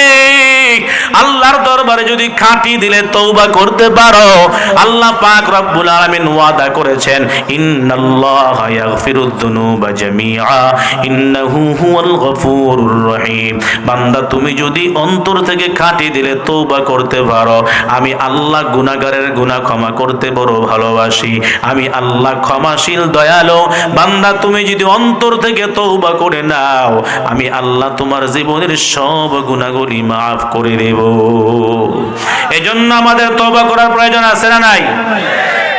আল্লাহর দরবারে যদি খাঁটি দিলে তওবা করতে পারো, আল্লাহ পাক রব্বুল আলামিন ওয়াদা করেছেন, ইন্নাল্লাহা ইয়াগফিরুয যুনুবা জামিআ ইন্নাহু হুয়াল গফুরুর রহিম। বান্দা, তুমি যদি অন্তর থেকে খাঁটি দিলে তওবা করতে পারো, আমি আল্লাহ গুনাহগারের গুনাহ ক্ষমা করতে বড় ভালোবাসি। আমি আল্লাহ ক্ষমাশীল, দয়ালু। বান্দা, তুমি যদি অন্তর থেকে তওবা করে নাও, আমি আল্লাহ তোমার জীবনের সব গুনাহগুলি মাফ করে দেব। এজন্য আমাদের তওবা করার প্রয়োজন আছে না নাই?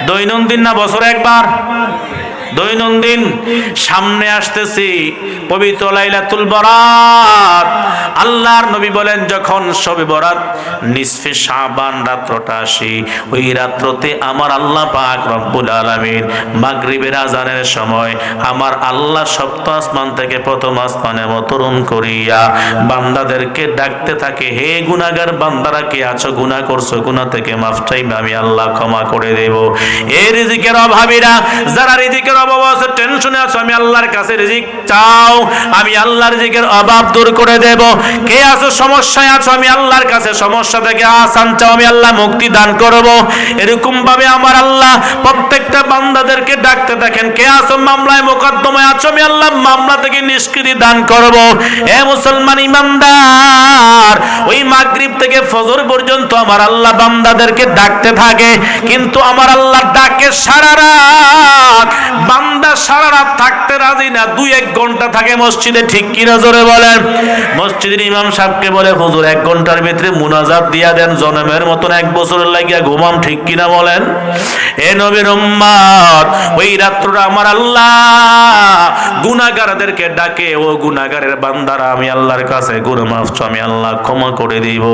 দৈনন্দিন না বছরে একবার? দৈনন্দিন সামনে আসতেছি পবিত্র লাইলাতুল বরাত। আল্লাহর নবী বলেন যখন শবে বরাত নিসফে শাবান রাত্রটা আসে, ওই রাত্রতে আমার আল্লাহ পাক রব্বুল আলামিন মাগরিবের আজানের সময় আমার আল্লাহ সপ্ত আসমান থেকে প্রথম আসমানে অবতরণ করিয়া বান্দাদেরকে ডাকতে থাকে, হে গুনাহগার বান্দারা কে আছো, গুনাহ করছো, গুনাহ থেকে মাফ চাইবে, আমি আল্লাহ ক্ষমা করে দেব। এই রিজিকের অভাবীরা, যারা রিজিকের অভাব আছে, টেনশনে আছো, আমি আল্লাহর কাছে রিজিক চাও, আমি আল্লাহর রিজিকের অভাব দূর করে দেব। কে আছো সমস্যায় আছো, আমি আল্লাহর কাছে সমস্যা থেকে আসান চাও, আমি আল্লাহ মুক্তি দান করব। এরকম ভাবে আমার আল্লাহ প্রত্যেকটা বান্দাদেরকে ডাকতে থাকেন। কে আছো মামলায় মোকদ্দমায় আছো, আমি আল্লাহ মামলা থেকে নিষ্কৃতি দান করব। এ মুসলমান ইমানদার, ওই মাগরিব থেকে ফজর পর্যন্ত আমার আল্লাহ বান্দাদেরকে ডাকতে থাকে, কিন্তু আমার আল্লাহ ডাকে সারা রাত, বান্দা সারা রাত থাকতে রাজি না, 2-1 ঘন্টা থাকে মসজিদে। ঠিক কি না জোরে বলেন? মসজিদের ইমাম সাহেবকে বলে, হুজুর 1 ঘন্টার ভিতরে মুনাজাত দিয়া দেন, জনমের মতন 1 বছরের লাগিয়া ঘুমাম। ঠিক কিনা বলেন? এ নবীর উম্মত, ওই রাত্রটা আমার আল্লাহ গুনাহগারদেরকে ডাকে, ও গুনাহগারের বান্দারা, আমি আল্লাহর কাছে গুনাহ মাফ চাও, আমি আল্লাহ ক্ষমা করে দিব।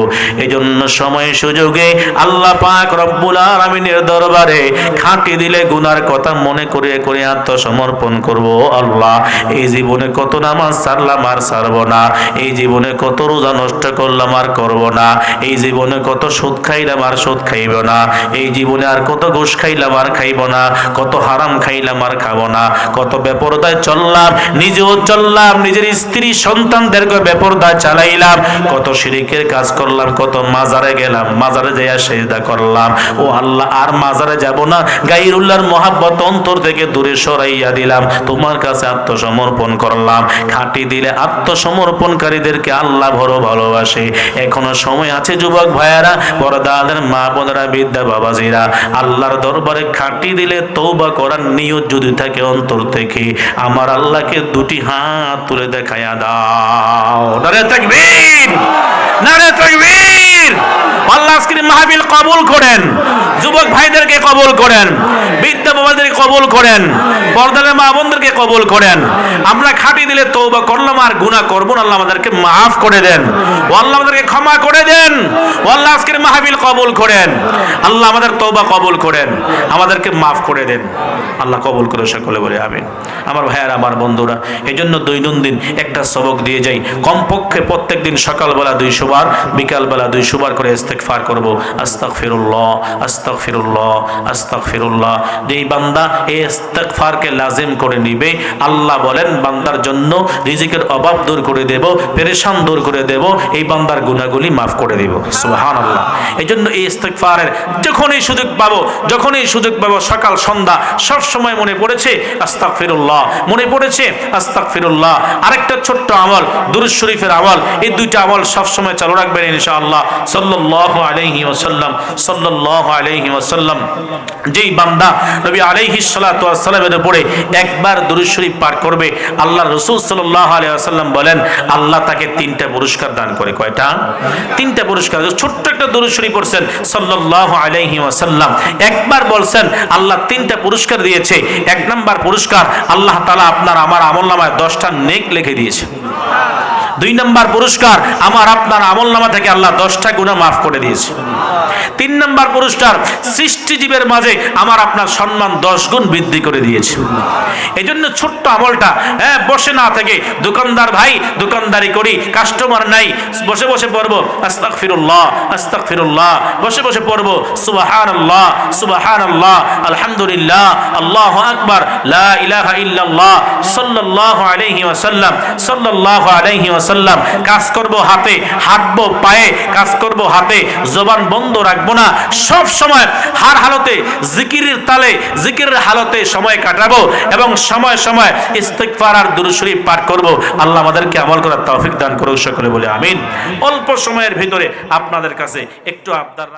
এজন্য সময় সুযোগে আল্লাহ পাক রব্বুল আলামিনের দরবারে খাঁটি দিলে গুনার কথা মনে করে করে আত্মসমর্পণ করব। আল্লাহ, এই জীবনে কত নামাজ ছাড়লাম আর ছাড়ব না, এই জীবনে কত রোজা নষ্ট করলাম আর করব না, এই জীবনে কত সুদ খাইলাম আর সুদ খাইব না, এই জীবনে আর কত ঘুষ খাইলাম আর খাইব না, কত হারাম খাইলাম আর খাবো না, কত বেপরদায় চললাম, নিজেও চললাম, নিজের স্ত্রী সন্তানদেরকে বেপরদায় চালাইলাম, কত শিরকের কাজ করলাম, কত মাজারে গেলাম, মাজারে যাইয়া সেজদা করলাম। ও আল্লাহ, আর মাজারে যাব না, গায়রুল্লাহর মহাব্বত অন্তর থেকে দূরে সরাইয়া দিলাম, তোমার কাছে আত্মসমর্পণ করলাম। খাঁটি দিলে আত্মসমর্পণকারীদেরকে আল্লাহ বড় ভালোবাসে। এখনো সময় আছে যুবক ভাইয়েরা, পর্দাদের মা বোনেরা, বিদ্যা বাবাজিরা, আল্লাহর দরবারে খাঁটি দিলে তওবা করার নিয়ত যদি থাকে অন্তর থেকে, আমার আল্লাহকে 2টি হাত তুলে দেখায়া দাও। নারে তাকবীর, নারে তাকবীর। আল্লাহ আজকের মাহফিল কবুল করেন, যুবক ভাইদেরকে কবুল করেন, বিদ্যা বাবাদেরকে কবুল করেন, পর্দার মা বোনদেরকে কবুল করেন। আমরা খাঁটি দিলে তওবা করলাম আর গুনাহ করব না, আল্লাহ আমাদেরকে মাফ করে দেন, ও আল্লাহ আমাদেরকে ক্ষমা করে দেন, ও আল্লাহ আজকের মাহফিল কবুল করেন, আল্লাহ আমাদের তওবা কবুল করেন, আমাদেরকে মাফ করে দেন, আল্লাহ কবুল করে সকলে বলে আমিন। আমার ভাইয়ারা, আমার বন্ধুরা, এই জন্য দৈনন্দিন একটা সবক দিয়ে যাই, কমপক্ষে প্রত্যেকদিন সকালবেলা 200 বার, বিকালবেলা 200 বার করে ইস্তেগফার করব। আস্তাগফিরুল্লাহ, আস্তাগফিরুল্লাহ, আস্তাগফিরুল্লাহ। যেই বান্দা এই ইস্তেগফারকে লাজিম করে নিবে, আল্লাহ বলেন বান্দার জন্য রিজিকের অভাব দূর করে দেব, পেরেশান দূর করে দেব, এই বান্দার গুনাহগুলি মাফ করে দেব। সুবহানাল্লাহ। এই জন্য এই ইস্তেগফারের যখনই সুযোগ পাবো, সকাল সন্ধ্যা সব সময় মনে পড়েছে আস্তাগফিরুল্লাহ, মনে পড়েছে আস্তাগফিরুল্লাহ। আরেকটা ছোট্ট আমল, দুরূদ শরীফের আমল, এই 2টা আমল সব সময় চালু রাখবেন ইনশাআল্লাহ। সাল্লাল্লাহু আলাইহি ওয়াসাল্লাম, সাল্লাল্লাহু আলাইহি ওয়াসাল্লাম, যেই বান্দা নবী আলাইহিস সালাতু ওয়াস সালামের উপরে একবার দুরূদ শরীফ পাঠ করবে, আল্লাহ রাসূল সাল্লাল্লাহু আলাইহি ওয়াসাল্লাম বলেন আল্লাহ তাকে 3টা পুরস্কার দান করে। কয়টা? 3টা পুরস্কার। ছোট্ট একটা দুরূদ শরীফ পড়ছেন সাল্লাল্লাহু আলাইহি ওয়াসাল্লাম, একবার বলছেন, আল্লাহ 3টা পুরস্কার দিয়েছে। 1 নাম্বার পুরস্কার, আল্লাহ তাআলা আপনার আমার আমলনামায় 10টা নেক লিখে দিয়েছে। 2 নাম্বার পুরস্কার, আমার আপনার আমলনামা থেকে আল্লাহ 10টা গুনাহ মাফ করে দিয়েছে। 3 নাম্বার পুরস্কার, সৃষ্টিজীবের মাঝে আমার আপনার সম্মান 10 গুণ বৃদ্ধি করে দিয়েছে। এই জন্য ছোট্ট আমলটা, বসে না থেকে, দোকানদার ভাই দোকানদারি করি, কাস্টমার নাই, বসে বসে পড়বো আস্তাগফিরুল্লাহ, আস্তাগফিরুল্লাহ, বসে বসে পড়বো সুবহানাল্লাহ, সুবহানাল্লাহ, আলহামদুলিল্লাহ, আল্লাহু আকবার, লা ইলাহা ইল্লাল্লাহ, সাল্লাল্লাহু আলাইহি ওয়াসাল্লাম, সাল্লাল্লাহু আলাইহি ওয়াসাল্লাম। কাজ করব হাতে, হাঁটবো পায়ে, কাজ করব হাতে, জবান বন্ধ রাখবো না, সব সময় হার হালতে জিকিরের তালে, জিকিরের হালতে সময় কাটাবো এবং সময় সময় ইস্তেগফার আর দুরূদ শরীফ পাঠ করব। আল্লাহ আমাদেরকে আমল করার তৌফিক দান করুক, সকলে বলে আমিন। অল্প সময়ের ভিতরে আপনাদের কাছে একটু আবদার